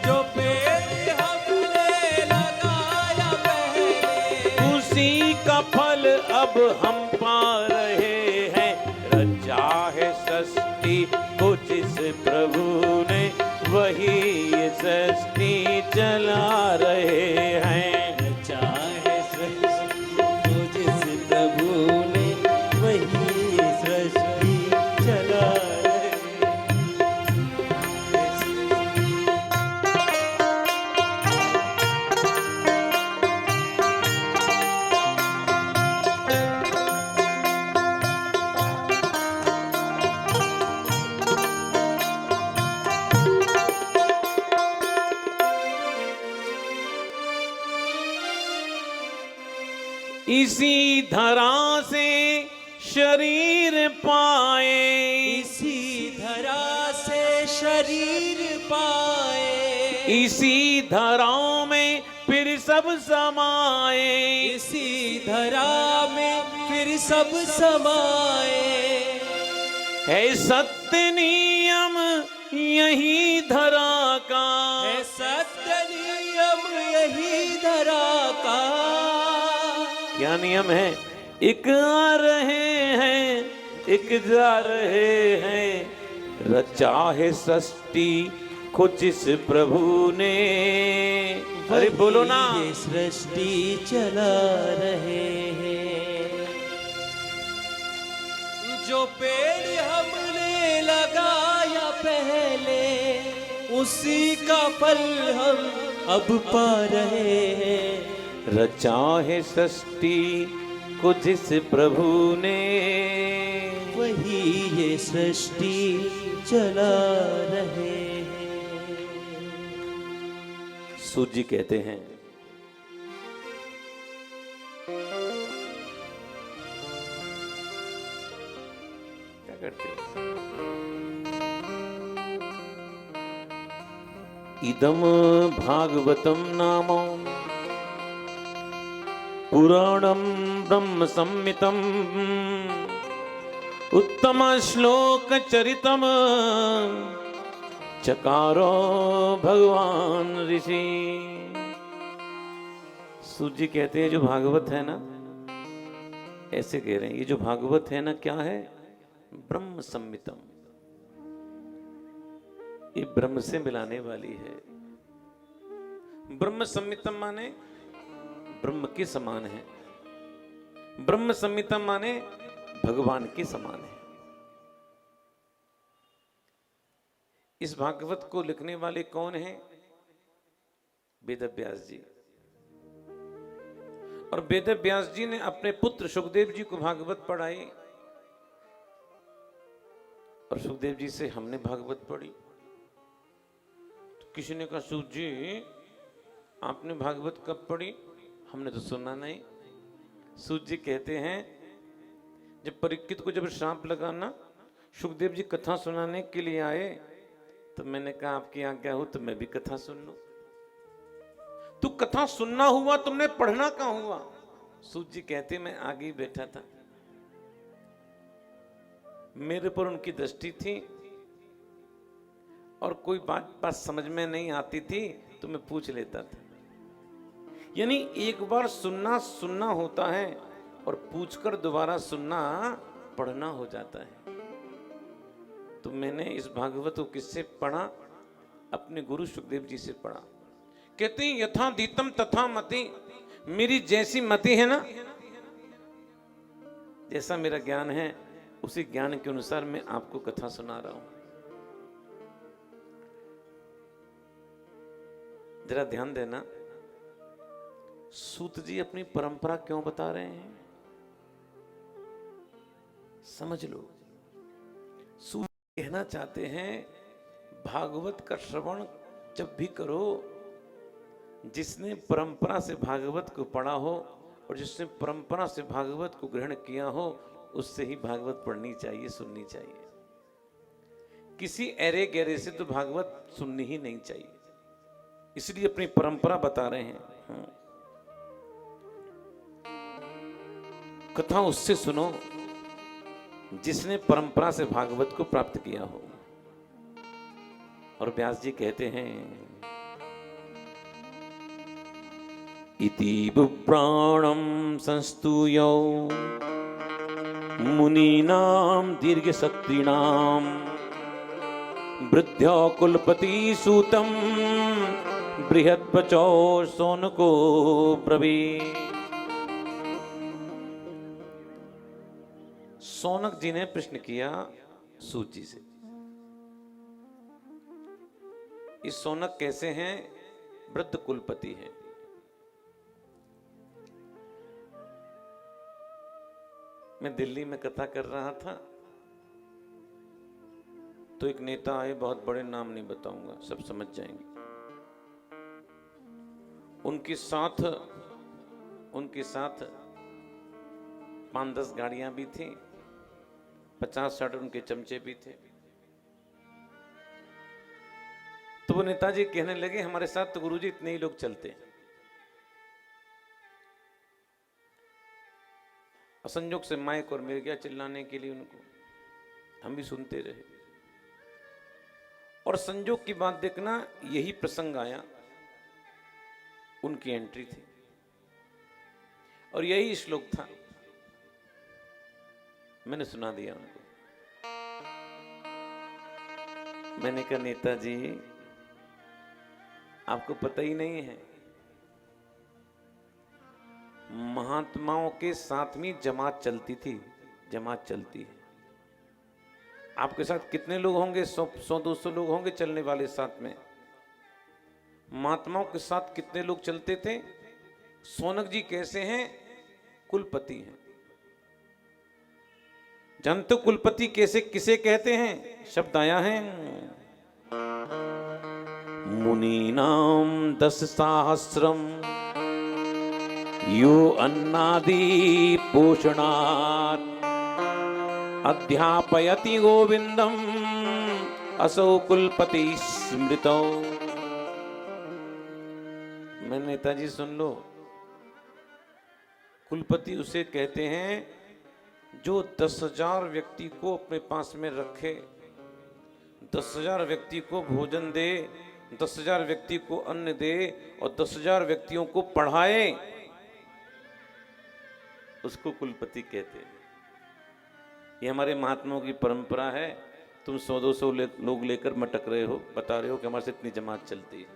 जो पेड़ हमने लगाया पहले, उसी का फल अब हम पा रहे हैं। रचा है सृष्टि को जिस प्रभु ने, वही ये सृष्टि चला रहे हैं। रचा है सृष्टि को जिस प्रभु ने, वही ये सृष्टि चला रहे हैं। इसी धरा से शरीर पाए, इसी धरा से शरीर पाए, इसी धराओं में फिर सब समाए। इसी धरा में फिर सब समाए। है सत्य नियम यही धरा का, है सत्य नियम यही धरा का। क्या नियम है? एक आ रहे हैं, एक जा रहे हैं। रचा है सृष्टि को जिस प्रभु ने, अरे बोलो ना, ये सृष्टि चला रहे हैं। जो पेड़ हमने लगाया पहले, उसी का फल हम अब पा रहे हैं। रचा है सृष्टि को जिस प्रभु ने, वही ये सृष्टि चला रहे हैं। सूत जी कहते हैं, क्या करते हैं? इदम भागवतम नाम पुराणम ब्रह्म संहितम, उत्तम श्लोक चरितम चकारो भगवान ऋषि। सूत जी कहते हैं जो भागवत है ना, ऐसे कह रहे हैं, ये जो भागवत है ना क्या है? ब्रह्म संहितम, ये ब्रह्म से मिलाने वाली है। ब्रह्म संहितम माने ब्रह्म के समान है, ब्रह्म संहितम माने भगवान के समान है। इस भागवत को लिखने वाले कौन हैं? वेद व्यास जी। और वेद व्यास जी ने अपने पुत्र सुखदेव जी को भागवत पढ़ाई, और सुखदेव जी से हमने भागवत पढ़ी। तो किसी ने कहा सूत जी आपने भागवत कब पढ़ी? हमने तो सुना नहीं। सूत जी कहते हैं जब परीक्षित को जब श्राप लगाना, सुखदेव जी कथा सुनाने के लिए आए, तो मैंने कहा आपकी आज्ञा हो तो मैं भी कथा सुन लूं। तू कथा सुनना हुआ, तुमने पढ़ना कहाँ हुआ? सूत जी कहते मैं आगे ही बैठा था, मेरे पर उनकी दृष्टि थी और कोई बात समझ में नहीं आती थी तो मैं पूछ लेता था। यानी एक बार सुनना होता है और पूछकर दोबारा सुनना पढ़ना हो जाता है। तो मैंने इस भागवत को किससे पढ़ा? अपने गुरु सुखदेव जी से पढ़ा। कहते हैं यथा दीतम तथा मति, मेरी जैसी मति है ना, जैसा मेरा ज्ञान है, उसी ज्ञान के अनुसार मैं आपको कथा सुना रहा हूं। जरा ध्यान देना, सूत जी अपनी परंपरा क्यों बता रहे हैं? समझ लो। सूर्य कहना चाहते हैं भागवत का श्रवण जब भी करो, जिसने परंपरा से भागवत को पढ़ा हो और जिसने परंपरा से भागवत को ग्रहण किया हो, उससे ही भागवत पढ़नी चाहिए, सुननी चाहिए। किसी ऐरे गहरे से तो भागवत सुननी ही नहीं चाहिए। इसलिए अपनी परंपरा बता रहे हैं। कथा उससे सुनो जिसने परंपरा से भागवत को प्राप्त किया हो। और व्यास जी कहते हैं इति बुप्राणम संस्तूयो मुनीनाम दीर्घशक्तीनाम वृद्ध्यो कुलपति सूतम बृहद्वचो सोनको ब्रवीत्। सोनक जी ने प्रश्न किया सूत जी से, इस सोनक कैसे हैं? वृद्ध कुलपति हैं। मैं दिल्ली में कथा कर रहा था तो एक नेता आए, बहुत बड़े नाम नहीं बताऊंगा, सब समझ जाएंगे। उनके साथ 5-10 गाड़ियां भी थी, 50-60 उनके चमचे भी थे। तो वो नेताजी कहने लगे हमारे साथ तो गुरुजी इतने ही लोग चलते हैं। असंजोग से माइक और मिल गया चिल्लाने के लिए उनको, हम भी सुनते रहे। और संजोग की बात देखना, यही प्रसंग आया, उनकी एंट्री थी और यही श्लोक था। मैंने सुना दिया उनको। मैंने कहा नेताजी आपको पता ही नहीं है, महात्माओं के साथ में जमात चलती थी, जमात चलती है। आपके साथ कितने लोग होंगे? 100-200 लोग होंगे चलने वाले साथ में। महात्माओं के साथ कितने लोग चलते थे? सोनक जी कैसे हैं? कुलपति हैं। जानते हो कुलपति कैसे किसे कहते हैं? शब्द आया है मुनीनाम 10 सहस्रम यो अन्नादि पोषणात् अध्यापयति गोविंदम असौ कुलपति स्मृतौ। मैं नेताजी सुन लो, कुलपति उसे कहते हैं जो 10,000 व्यक्ति को अपने पास में रखे, 10,000 व्यक्ति को भोजन दे, 10,000 व्यक्ति को अन्न दे और 10,000 व्यक्तियों को पढ़ाए, उसको कुलपति कहते हैं। ये हमारे महात्माओं की परंपरा है। तुम 100-200 लोग लेकर मटक रहे हो, बता रहे हो कि हमारे से इतनी जमात चलती है।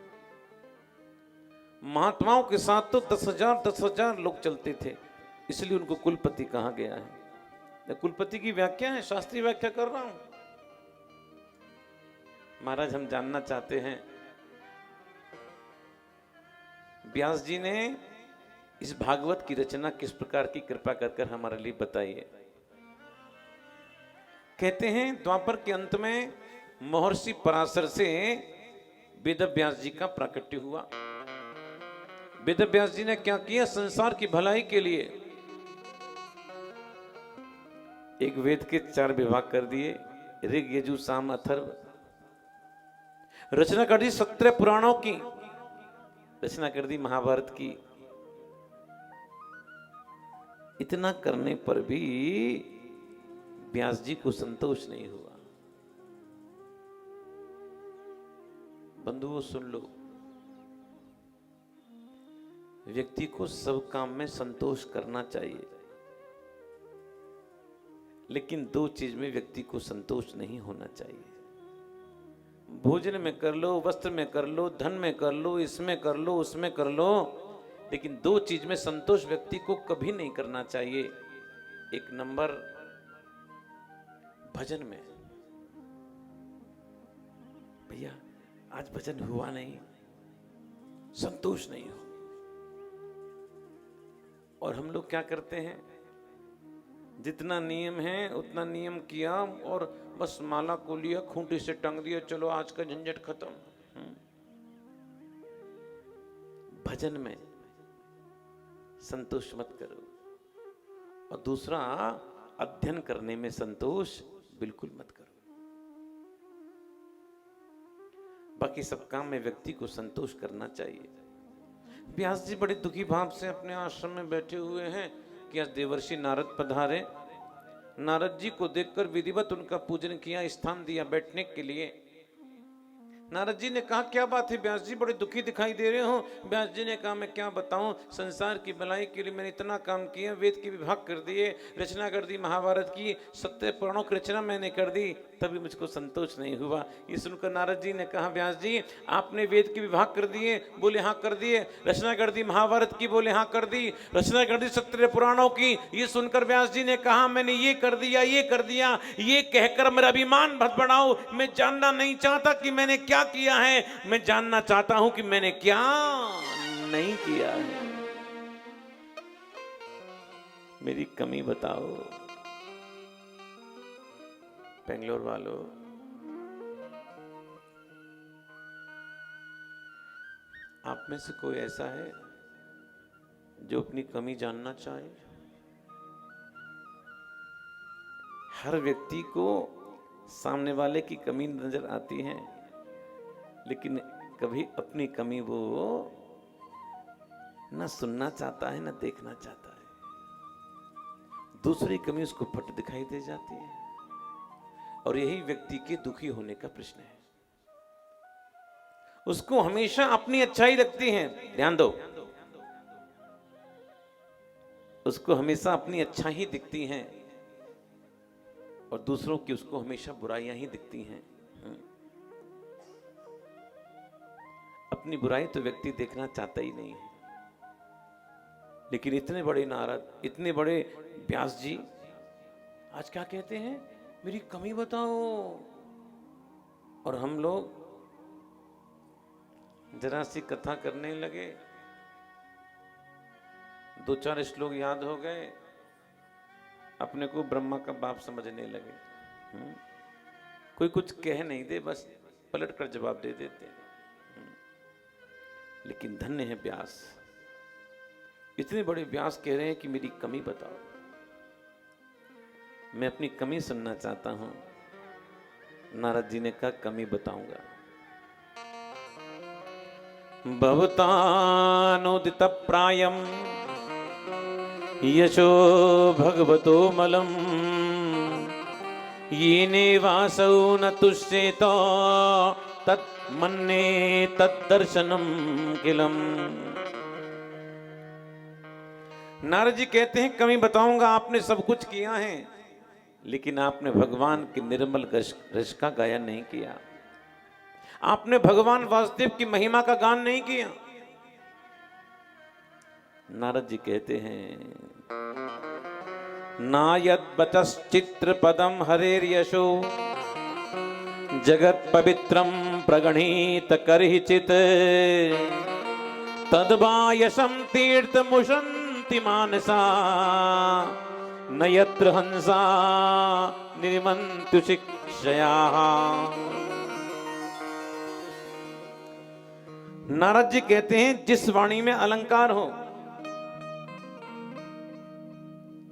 महात्माओं के साथ तो 10,000 लोग चलते थे, इसलिए उनको कुलपति कहा गया है। कुलपति की व्याख्या है, शास्त्रीय व्याख्या कर रहा हूं। महाराज हम जानना चाहते हैं व्यास जी ने इस भागवत की रचना किस प्रकार की, कृपा कर हमारे लिए बताइए। कहते हैं द्वापर के अंत में महर्षि पराशर से वेदव्यास जी का प्राकट्य हुआ। वेदव्यास जी ने क्या किया? संसार की भलाई के लिए एक वेद के 4 विभाग कर दिए, ऋग यजु साम अथर्व। रचना कर दी 17 पुराणों की, रचना कर दी महाभारत की। इतना करने पर भी व्यास जी को संतोष नहीं हुआ। बंधुओं सुन लो, व्यक्ति को सब काम में संतोष करना चाहिए, लेकिन 2 चीज में व्यक्ति को संतोष नहीं होना चाहिए। भोजन में कर लो, वस्त्र में कर लो, धन में कर लो, इसमें कर लो, उसमें कर लो, लेकिन 2 चीज में संतोष व्यक्ति को कभी नहीं करना चाहिए। एक नंबर भजन में, भैया आज भजन हुआ नहीं, संतोष नहीं हो। और हम लोग क्या करते हैं? जितना नियम है उतना नियम किया और बस माला को लिया, खूंटी से टंग दिया, चलो आज का झंझट खत्म। भजन में संतोष मत करो, और दूसरा अध्ययन करने में संतोष बिल्कुल मत करो। बाकी सब काम में व्यक्ति को संतोष करना चाहिए। व्यास जी बड़े दुखी भाव से अपने आश्रम में बैठे हुए हैं कि आज देवर्षि नारद पधारे। नारद जी को देखकर विधिवत उनका पूजन किया, स्थान दिया बैठने के लिए। नारद जी ने कहा क्या बात है व्यास जी, बड़े दुखी दिखाई दे रहे हो। व्यास जी ने कहा मैं क्या बताऊं, संसार की भलाई के लिए मैंने इतना काम किया, वेद के विभाग कर दिए, रचना कर दी महाभारत की, 70 पुराणों की रचना मैंने कर दी, तभी मुझको संतोष नहीं हुआ। ये सुनकर नारद जी ने कहा व्यास जी आपने वेद के विभाग कर दिए, बोले हाँ कर दिए, रचना कर दी महाभारत की, बोले हाँ कर दी, रचना कर दी 70 पुराणों की। ये सुनकर व्यास जी ने कहा मैंने ये कर दिया, ये कर दिया, ये कहकर मेरा अभिमान मत बढ़ाओ। मैं जानना नहीं चाहता कि मैंने क्या किया है, मैं जानना चाहता हूं कि मैंने क्या नहीं किया है। मेरी कमी बताओ। बेंगलोर वालों, आप में से कोई ऐसा है जो अपनी कमी जानना चाहे? हर व्यक्ति को सामने वाले की कमी नजर आती है, लेकिन कभी अपनी कमी वो ना सुनना चाहता है ना देखना चाहता है। दूसरी कमी उसको फट दिखाई दे जाती है, और यही व्यक्ति के दुखी होने का प्रश्न है। उसको हमेशा अपनी अच्छाई लगती है, ध्यान दो, उसको हमेशा अपनी अच्छा ही दिखती हैं, और दूसरों की उसको हमेशा बुराइयां ही दिखती हैं। अपनी बुराई तो व्यक्ति देखना चाहता ही नहीं है। लेकिन इतने बड़े नारद, इतने बड़े व्यास जी आज क्या कहते हैं, मेरी कमी बताओ। और हम लोग जरा सी कथा करने लगे, 2-4 श्लोक याद हो गए, अपने को ब्रह्मा का बाप समझने लगे। कोई कुछ कह नहीं दे, बस पलट कर जवाब दे देते। लेकिन धन्य है व्यास, इतने बड़े व्यास कह रहे हैं कि मेरी कमी बताओ। मैं अपनी कमी सुनना चाहता हूं। नारद जी ने कहा कमी बताऊंगा। भवतानुदित प्रायम यशो भगवतो मलम येने वासौ न तुष्येतो तन्ने तद्दर्शनम किलम। नारद जी कहते हैं कमी बताऊंगा, आपने सब कुछ किया है, लेकिन आपने भगवान के निर्मल रस का गायन नहीं किया, आपने भगवान वासुदेव की महिमा का गान नहीं किया। नारद जी कहते हैं नायद्वचश्चित्र पदम हरेर्यशो जगत पवित्रम प्रगणित करहिचित तद्वायसम तीर्थमुशन्ति मानसा न यत्र हंसा निर्मन्तु शिक्षया। नारद जी कहते हैं जिस वाणी में अलंकार हो,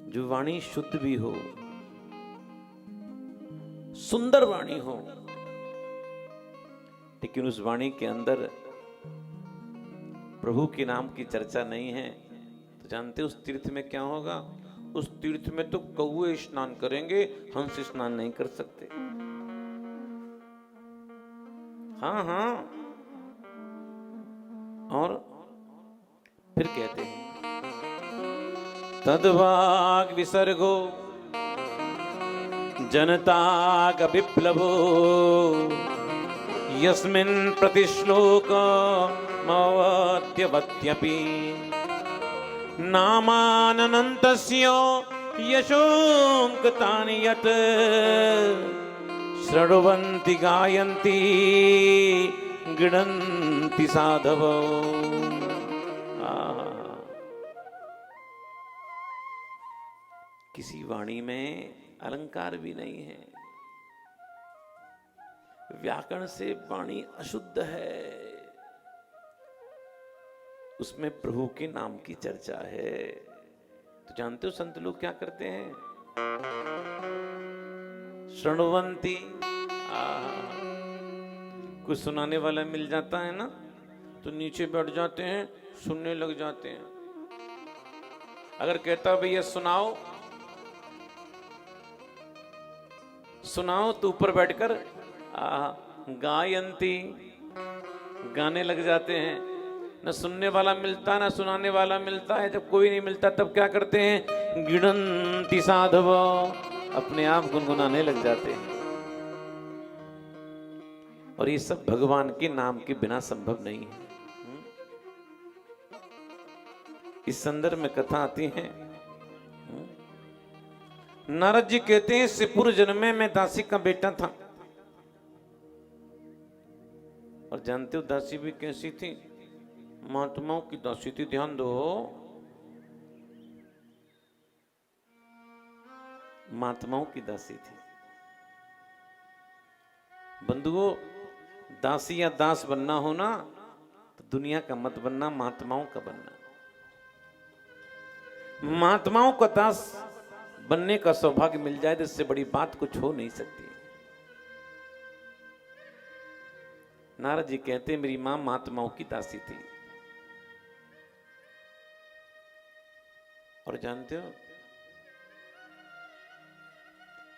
जो वाणी शुद्ध भी हो, सुंदर वाणी हो, लेकिन उस वाणी के अंदर प्रभु के नाम की चर्चा नहीं है, तो जानते उस तीर्थ में क्या होगा? उस तीर्थ में तो कौवे स्नान करेंगे, हंस स्नान नहीं कर सकते। हाँ हाँ। और फिर कहते हैं तद्वाग विसर्गो जनताग विप्लवो यस्मिन् प्रतिश्लोक मवद्यवत्यपि नामानन्तस्य यशोऽङ्कतानि यत् शृण्वन्ति गायन्ति गृह्णन्ति साधवो। किसी वाणी में अलंकार भी नहीं है, व्याकरण से वाणी अशुद्ध है, उसमें प्रभु के नाम की चर्चा है। तो जानते हो संत लोग क्या करते हैं? शृण्वन्ति, कुछ सुनाने वाला मिल जाता है ना, तो नीचे बैठ जाते हैं, सुनने लग जाते हैं। अगर कहता भैया सुनाओ सुनाओ, तो ऊपर बैठकर गायंती, गाने लग जाते हैं। न सुनने वाला मिलता, ना सुनाने वाला मिलता है। जब कोई नहीं मिलता तब क्या करते हैं? गिणंती साधव, अपने आप गुनगुनाने लग जाते हैं। और ये सब भगवान के नाम के बिना संभव नहीं है। इस संदर्भ में कथा आती है, नारद जी कहते हैं से पूर्व जन्म में मैं दासी का बेटा था। और जानते हो दासी भी कैसी थी? महात्माओं की दासी थी। ध्यान दो, महात्माओं की दासी थी। बंधुओं, दासी या दास बनना हो ना, तो दुनिया का मत बनना, महात्माओं का बनना। महात्माओं का दास बनने का सौभाग्य मिल जाए तो इससे बड़ी बात कुछ हो नहीं सकती। नारद जी कहते हैं मेरी मां महात्माओं की दासी थी। और जानते हो,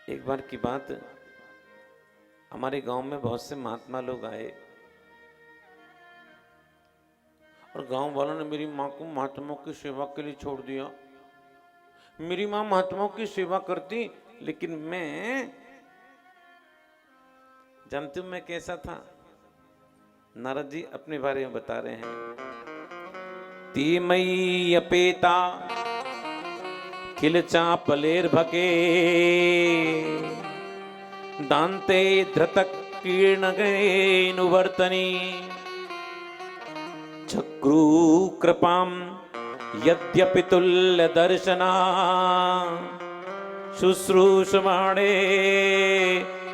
एक बार की बात, हमारे गांव में बहुत से महात्मा लोग आए और गांव वालों ने मेरी मां को महात्माओं की सेवा के लिए छोड़ दिया। मेरी मां महात्माओं की सेवा करती, लेकिन मैं, जानते हो मैं कैसा था? नारद जी अपने बारे में बता रहे हैं। ती मई अपेता खिल चापलेर भके, दांते धृतक कीर्ण गएनुवर्तनी, चक्रू कृपाम यद्यपि तुल्य दर्शना, शुश्रूषमाणे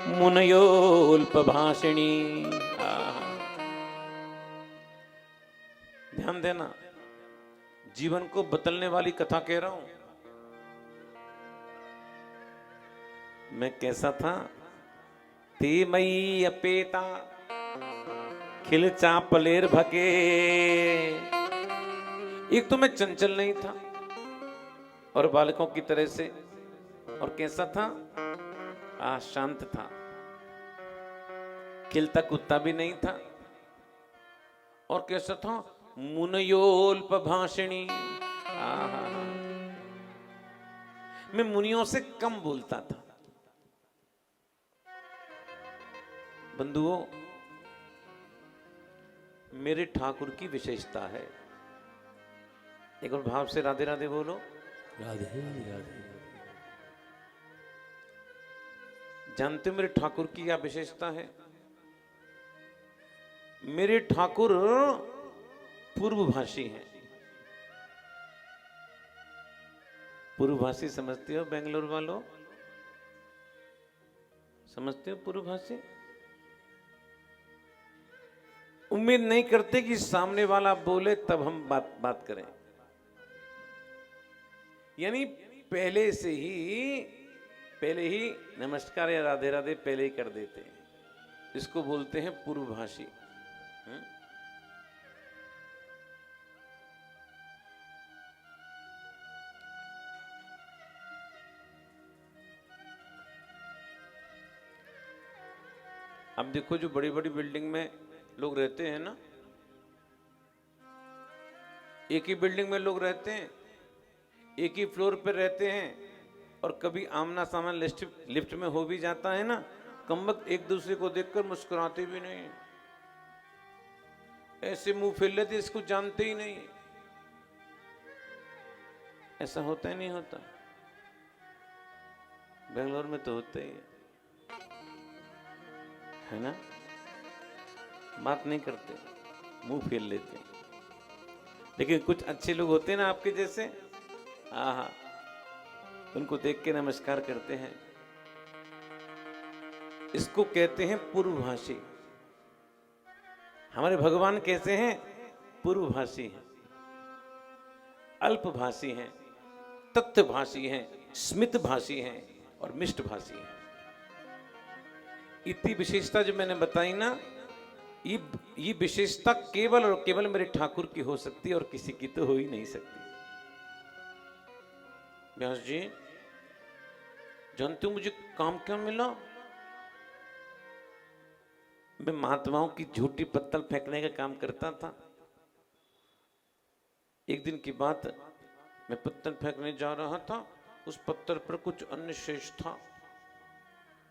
मुनयोल्प भाषिणी। ध्यान देना, जीवन को बदलने वाली कथा कह रहा हूं। मैं कैसा था? ते मई अपेता खिल चापलेर भके। एक तो मैं चंचल नहीं था और बालकों की तरह से, और कैसा था? शांत था। खिलता कुत्ता भी नहीं था। और कैसा था? मुनयोल्प भाषिणी। मैं मुनियों से कम बोलता था। बंधुओं, मेरे ठाकुर की विशेषता है। एक और भाव से राधे राधे बोलो। राधे राधे। जानते हो मेरे ठाकुर की क्या विशेषता है? मेरे ठाकुर पूर्वभाषी हैं। पूर्वभाषी समझते हो बेंगलोर वालों? समझते हो पूर्वभाषी? उम्मीद नहीं करते कि सामने वाला बोले तब हम बात करें। यानी पहले ही नमस्कार या राधे राधे पहले ही कर देते हैं। इसको बोलते हैं पूर्वभाषी। अब देखो, जो बड़ी बड़ी बिल्डिंग में लोग रहते हैं ना, एक ही बिल्डिंग में लोग रहते हैं, एक ही फ्लोर पर रहते हैं, और कभी आमना सामना लिफ्ट में हो भी जाता है ना, कमबख्त एक दूसरे को देखकर मुस्कुराते भी नहीं, ऐसे मुंह फेर लेते, इसको जानते ही नहीं। ऐसा होता ही नहीं होता? बेंगलोर में तो होता ही है ना? बात नहीं करते, मुंह फेर लेते। लेकिन कुछ अच्छे लोग होते हैं ना आपके जैसे, उनको देख के नमस्कार करते हैं। इसको कहते हैं पूर्वभाषी। हमारे भगवान कैसे हैं? पूर्वभाषी हैं, अल्पभाषी हैं, तथ्यभाषी हैं, स्मितभाषी हैं और मिष्टभाषी हैं। इतनी विशेषता जो मैंने बताई ना, ये विशेषता केवल और केवल मेरे ठाकुर की हो सकती है और किसी की तो हो ही नहीं सकती। व्यास जी, जानते हो मुझे काम क्या मिला? मैं महात्माओं की झूठी पत्तल फेंकने का काम करता था। एक दिन की बात, मैं पत्थर फेंकने जा रहा था, उस पत्थर पर कुछ अन्य शेष था।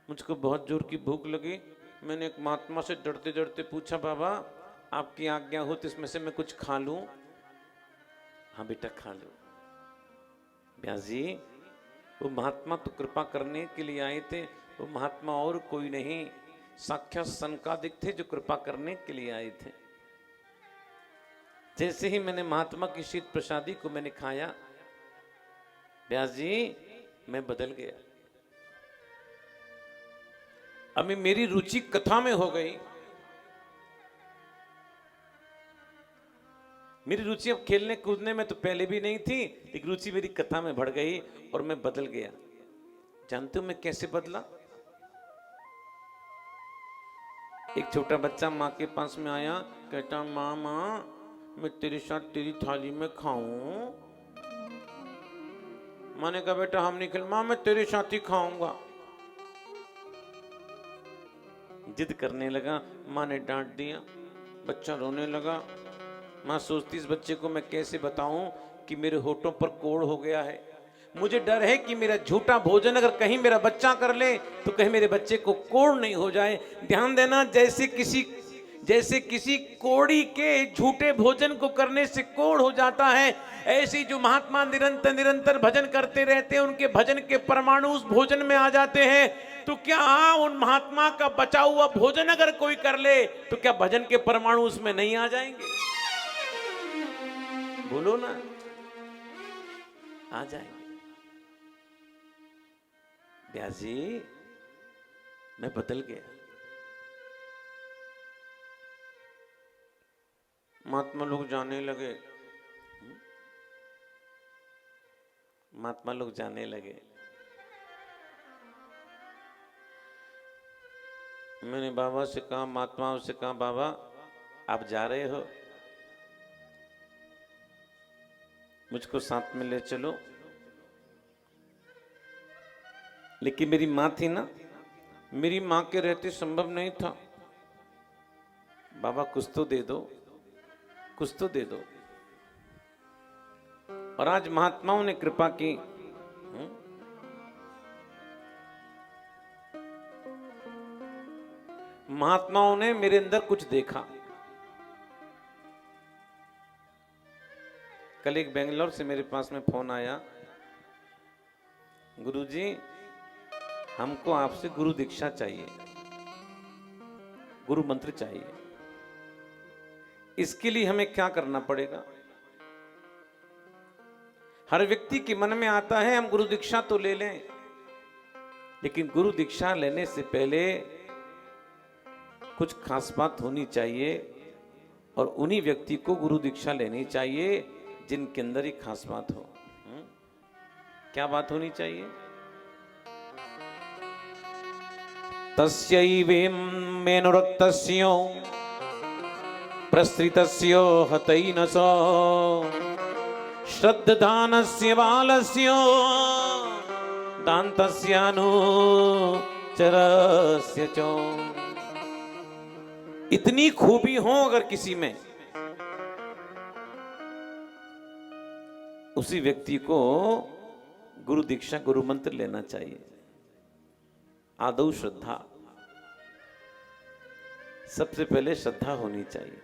मुझको बहुत जोर की भूख लगी। मैंने एक महात्मा से डरते डरते पूछा, बाबा आपकी आज्ञा हो तो इसमें से मैं कुछ खा लूं? हाँ बेटा खा लो। व्यास जी, वो महात्मा तो कृपा करने के लिए आए थे। वो महात्मा और कोई नहीं, साक्षात सनकादिक थे जो कृपा करने के लिए आए थे। जैसे ही मैंने महात्मा की शीत प्रसादी को मैंने खाया, व्यास जी मैं बदल गया। अभी मेरी रुचि कथा में हो गई। मेरी रुचि अब खेलने कूदने में तो पहले भी नहीं थी, लेकिन रुचि मेरी कथा में बढ़ गई और मैं बदल गया। जानते हो मैं कैसे बदला? एक छोटा बच्चा माँ के पास में आया, कहता माँ माँ मैं तेरे साथ तेरी थाली में खाऊं? मैंने कहा बेटा हम नहीं खेल। माँ मैं तेरे साथ ही खाऊंगा। जिद करने लगा, माँ ने डांट दिया, बच्चा रोने लगा। माँ सोचती इस बच्चे को मैं कैसे बताऊं कि मेरे होठों पर कोढ़ हो गया है। मुझे डर है कि मेरा झूठा भोजन अगर कहीं मेरा बच्चा कर ले तो कहीं मेरे बच्चे को कोढ़ नहीं हो जाए। ध्यान देना, जैसे किसी कोड़ी के झूठे भोजन को करने से कोढ़ हो जाता है, ऐसी जो महात्मा निरंतर भजन करते रहते हैं, उनके भजन के परमाणु उस भोजन में आ जाते हैं। तो क्या उन महात्मा का बचा हुआ भोजन अगर कोई कर ले तो क्या भजन के परमाणु उसमें नहीं आ जाएंगे? बोलो ना, आ जाएंगे। व्यास जी मैं बदल गया। महात्मा लोग जाने लगे, महात्मा लोग जाने लगे। मैंने बाबा से कहा, महात्माओं से कहा, बाबा आप जा रहे हो, मुझको साथ में ले चलो। लेकिन मेरी माँ थी ना, मेरी माँ के रहते संभव नहीं था। बाबा कुछ तो दे दो, कुछ तो दे दो। और आज महात्माओं ने कृपा की। महात्माओं ने मेरे अंदर कुछ देखा। कल एक बेंगलोर से मेरे पास में फोन आया, गुरुजी हमको आपसे गुरु दीक्षा चाहिए, गुरु मंत्र चाहिए। इसके लिए हमें क्या करना पड़ेगा? हर व्यक्ति के मन में आता है हम गुरु दीक्षा तो ले लें, लेकिन गुरु दीक्षा लेने से पहले कुछ खास बात होनी चाहिए और उन्हीं व्यक्ति को गुरु दीक्षा लेनी चाहिए जिनके अंदर ही खास बात हो। क्या बात होनी चाहिए? तस्यैवेमेनुरक्तस्य प्रसृतस्य हतैनसो श्रद्धानस्य बालस्य दान्तस्यानुचरस्य च। इतनी खूबी हो अगर किसी में, उसी व्यक्ति को गुरु दीक्षा गुरु मंत्र लेना चाहिए। आदौ श्रद्धा, सबसे पहले श्रद्धा होनी चाहिए।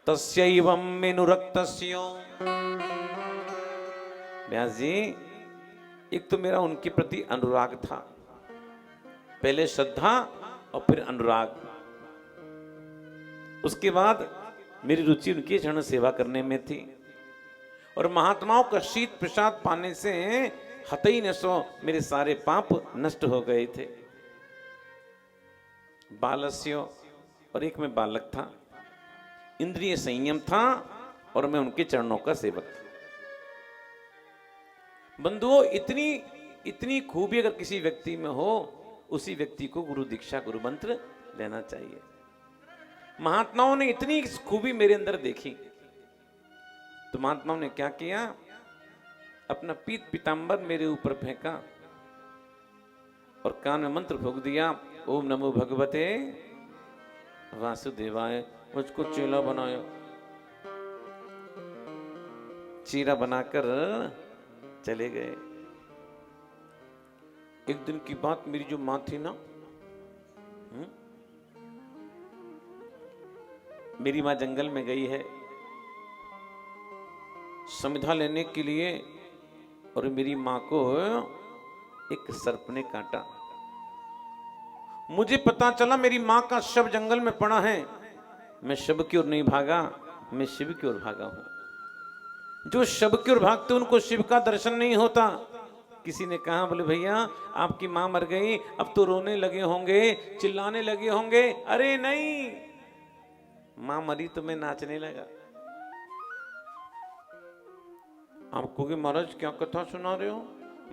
तस्यैवमेनुरक्तस्य। व्यास जी एक तो मेरा उनके प्रति अनुराग था, पहले श्रद्धा और फिर अनुराग। उसके बाद मेरी रुचि उनकी चरण सेवा करने में थी और महात्माओं का शीत प्रसाद पाने से हतई न सो मेरे सारे पाप नष्ट हो गए थे। बालस्य, और एक में बालक था, इंद्रिय संयम था और मैं उनके चरणों का सेवक था। बंधुओं, इतनी इतनी खूबी अगर किसी व्यक्ति में हो, उसी व्यक्ति को गुरु दीक्षा, गुरु मंत्र लेना चाहिए। महात्माओं ने इतनी खूबी मेरे अंदर देखी, तो महात्माओं ने क्या किया, अपना पीत पीतांबर मेरे ऊपर फेंका और कान में मंत्र फूंक दिया, ओम नमो भगवते वासुदेवाय। मुझको चेला बनाया, चीरा बनाकर चले गए। एक दिन की बात, मेरी जो मां थी ना, मेरी मां जंगल में गई है समिधा लेने के लिए, और मेरी मां को एक सर्प ने काटा। मुझे पता चला मेरी मां का शव जंगल में पड़ा है। मैं शव की ओर नहीं भागा, मैं शिव की ओर भागा हूं। जो शव की ओर भागते उनको शिव का दर्शन नहीं होता। किसी ने कहा, बोले भैया आपकी मां मर गई, अब तो रोने लगे होंगे, चिल्लाने लगे होंगे। अरे नहीं, मां मरी तो मैं नाचने लगा। आप कहोगे महाराज क्या कथा सुना रहे हो,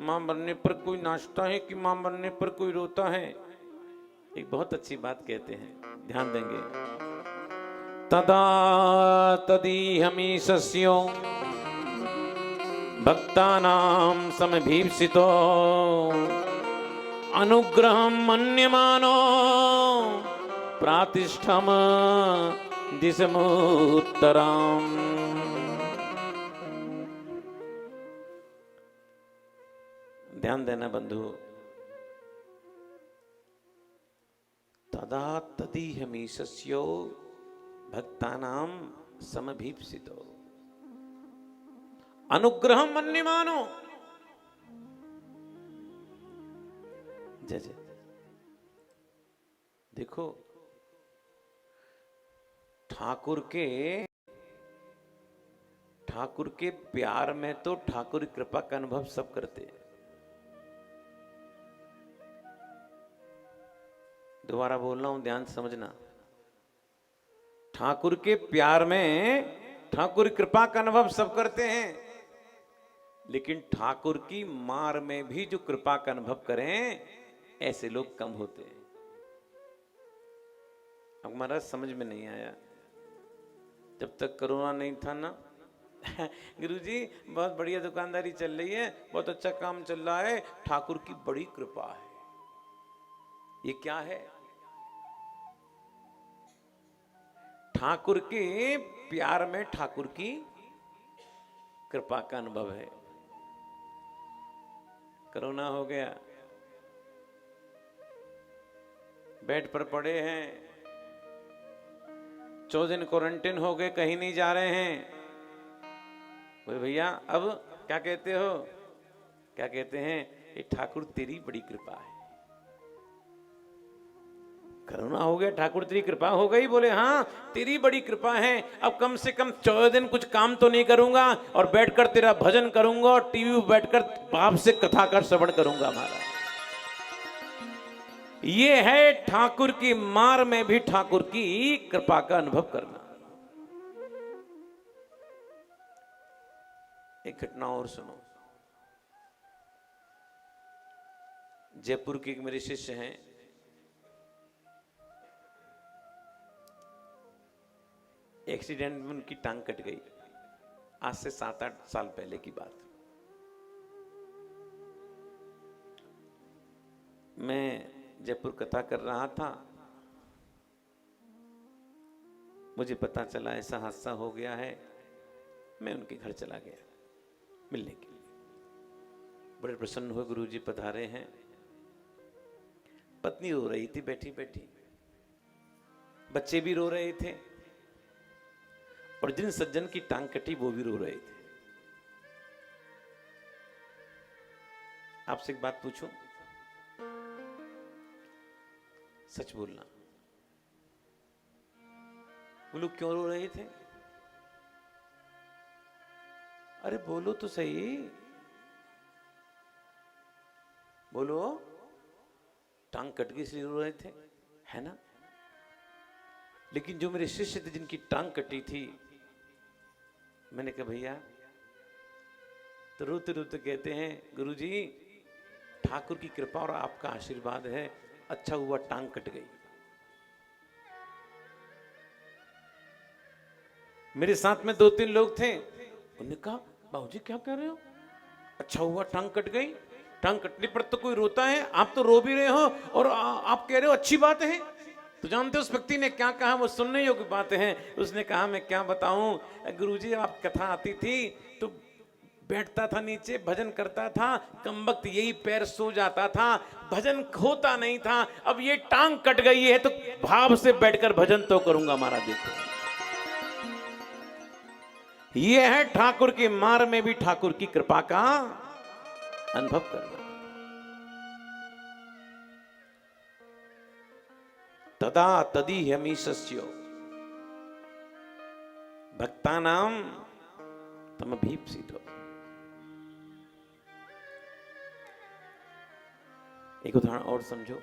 मां मरने पर कोई नाचता है कि मां मरने पर कोई रोता है? एक बहुत अच्छी बात कहते हैं, ध्यान देंगे। तदा तदीहमीशस्यो भक्तानां समभीप्सितो अनुग्रहं मन्यमानो प्रातिष्ठम दिशमुत्तराम। ध्यान देना बंधु। तदा तदीहमीशस्यो भक्तानां समभीप्सितो अनुग्रहं मन्यमानो। जय जय। देखो, ठाकुर के प्यार में तो ठाकुर की कृपा का अनुभव सब करते हैं। दोबारा बोल रहा हूं, ध्यान से समझना। ठाकुर के प्यार में ठाकुर की कृपा का अनुभव सब करते हैं, लेकिन ठाकुर की मार में भी जो कृपा का अनुभव करें, ऐसे लोग कम होते हैं। अब हमारा समझ में नहीं आया। जब तक कोरोना नहीं था ना, गुरुजी बहुत बढ़िया दुकानदारी चल रही है, बहुत अच्छा काम चल रहा है, ठाकुर की बड़ी कृपा है। ये क्या है? ठाकुर के प्यार में ठाकुर की कृपा का अनुभव है। कोरोना हो गया, बेड पर पड़े हैं, 14 दिन क्वारंटाइन हो गए, कहीं नहीं जा रहे हैं। बोले भैया अब क्या कहते हो? क्या कहते हैं? ये ठाकुर तेरी बड़ी कृपा है। कोरोना हो गया, ठाकुर तेरी कृपा हो गई? बोले हाँ तेरी बड़ी कृपा है। अब कम से कम 14 दिन कुछ काम तो नहीं करूंगा और बैठकर तेरा भजन करूंगा और टीवी पर बैठकर बाप से कथा कर श्रवण करूंगा। हमारा ये है ठाकुर की मार में भी ठाकुर की कृपा का अनुभव करना। एक घटना और सुनो। जयपुर के एक मेरे शिष्य हैं, एक्सीडेंट में उनकी टांग कट गई। आज से 7-8 साल पहले की बात। मैं जयपुर कथा कर रहा था, मुझे पता चला ऐसा हादसा हो गया है। मैं उनके घर चला गया मिलने के लिए। बड़े प्रसन्न हुए, गुरुजी पधारे हैं। पत्नी रो रही थी बैठी बैठी, बच्चे भी रो रहे थे, और जिन सज्जन की टांग कटी वो भी रो रहे थे। आपसे एक बात पूछूं, सच बोलना, वो लोग क्यों रो रहे थे? अरे बोलो तो सही, बोलो। टांग कट गई इसलिए रो रहे थे, है ना? लेकिन जो मेरे शिष्य थे जिनकी टांग कटी थी, मैंने कहा भैया, तो रोते रोते कहते हैं गुरुजी ठाकुर की कृपा और आपका आशीर्वाद है, अच्छा हुआ टांग कट गई। मेरे साथ में 2-3 लोग थे, उन्होंने कहा बाबूजी क्या कह रहे हो, अच्छा हुआ टांग कट गई? टांग कटने पर तो कोई रोता है, आप तो रो भी रहे हो और आप कह रहे हो अच्छी बात है। तो जानते हो उस व्यक्ति ने क्या कहा, वो सुनने योग्य बात है। उसने कहा मैं क्या बताऊं गुरुजी, आप कथा आती थी तो बैठता था नीचे, भजन करता था, कम वक्त यही पैर सो जाता था, भजन होता नहीं था। अब ये टांग कट गई है तो भाव से बैठकर भजन तो करूंगा। महाराज देखो, ये है ठाकुर के मार में भी ठाकुर की कृपा का अनुभव करना। तदा तदीह्यमीशस्यो भक्तानां तमभीप्सितो। एक उदाहरण और समझो।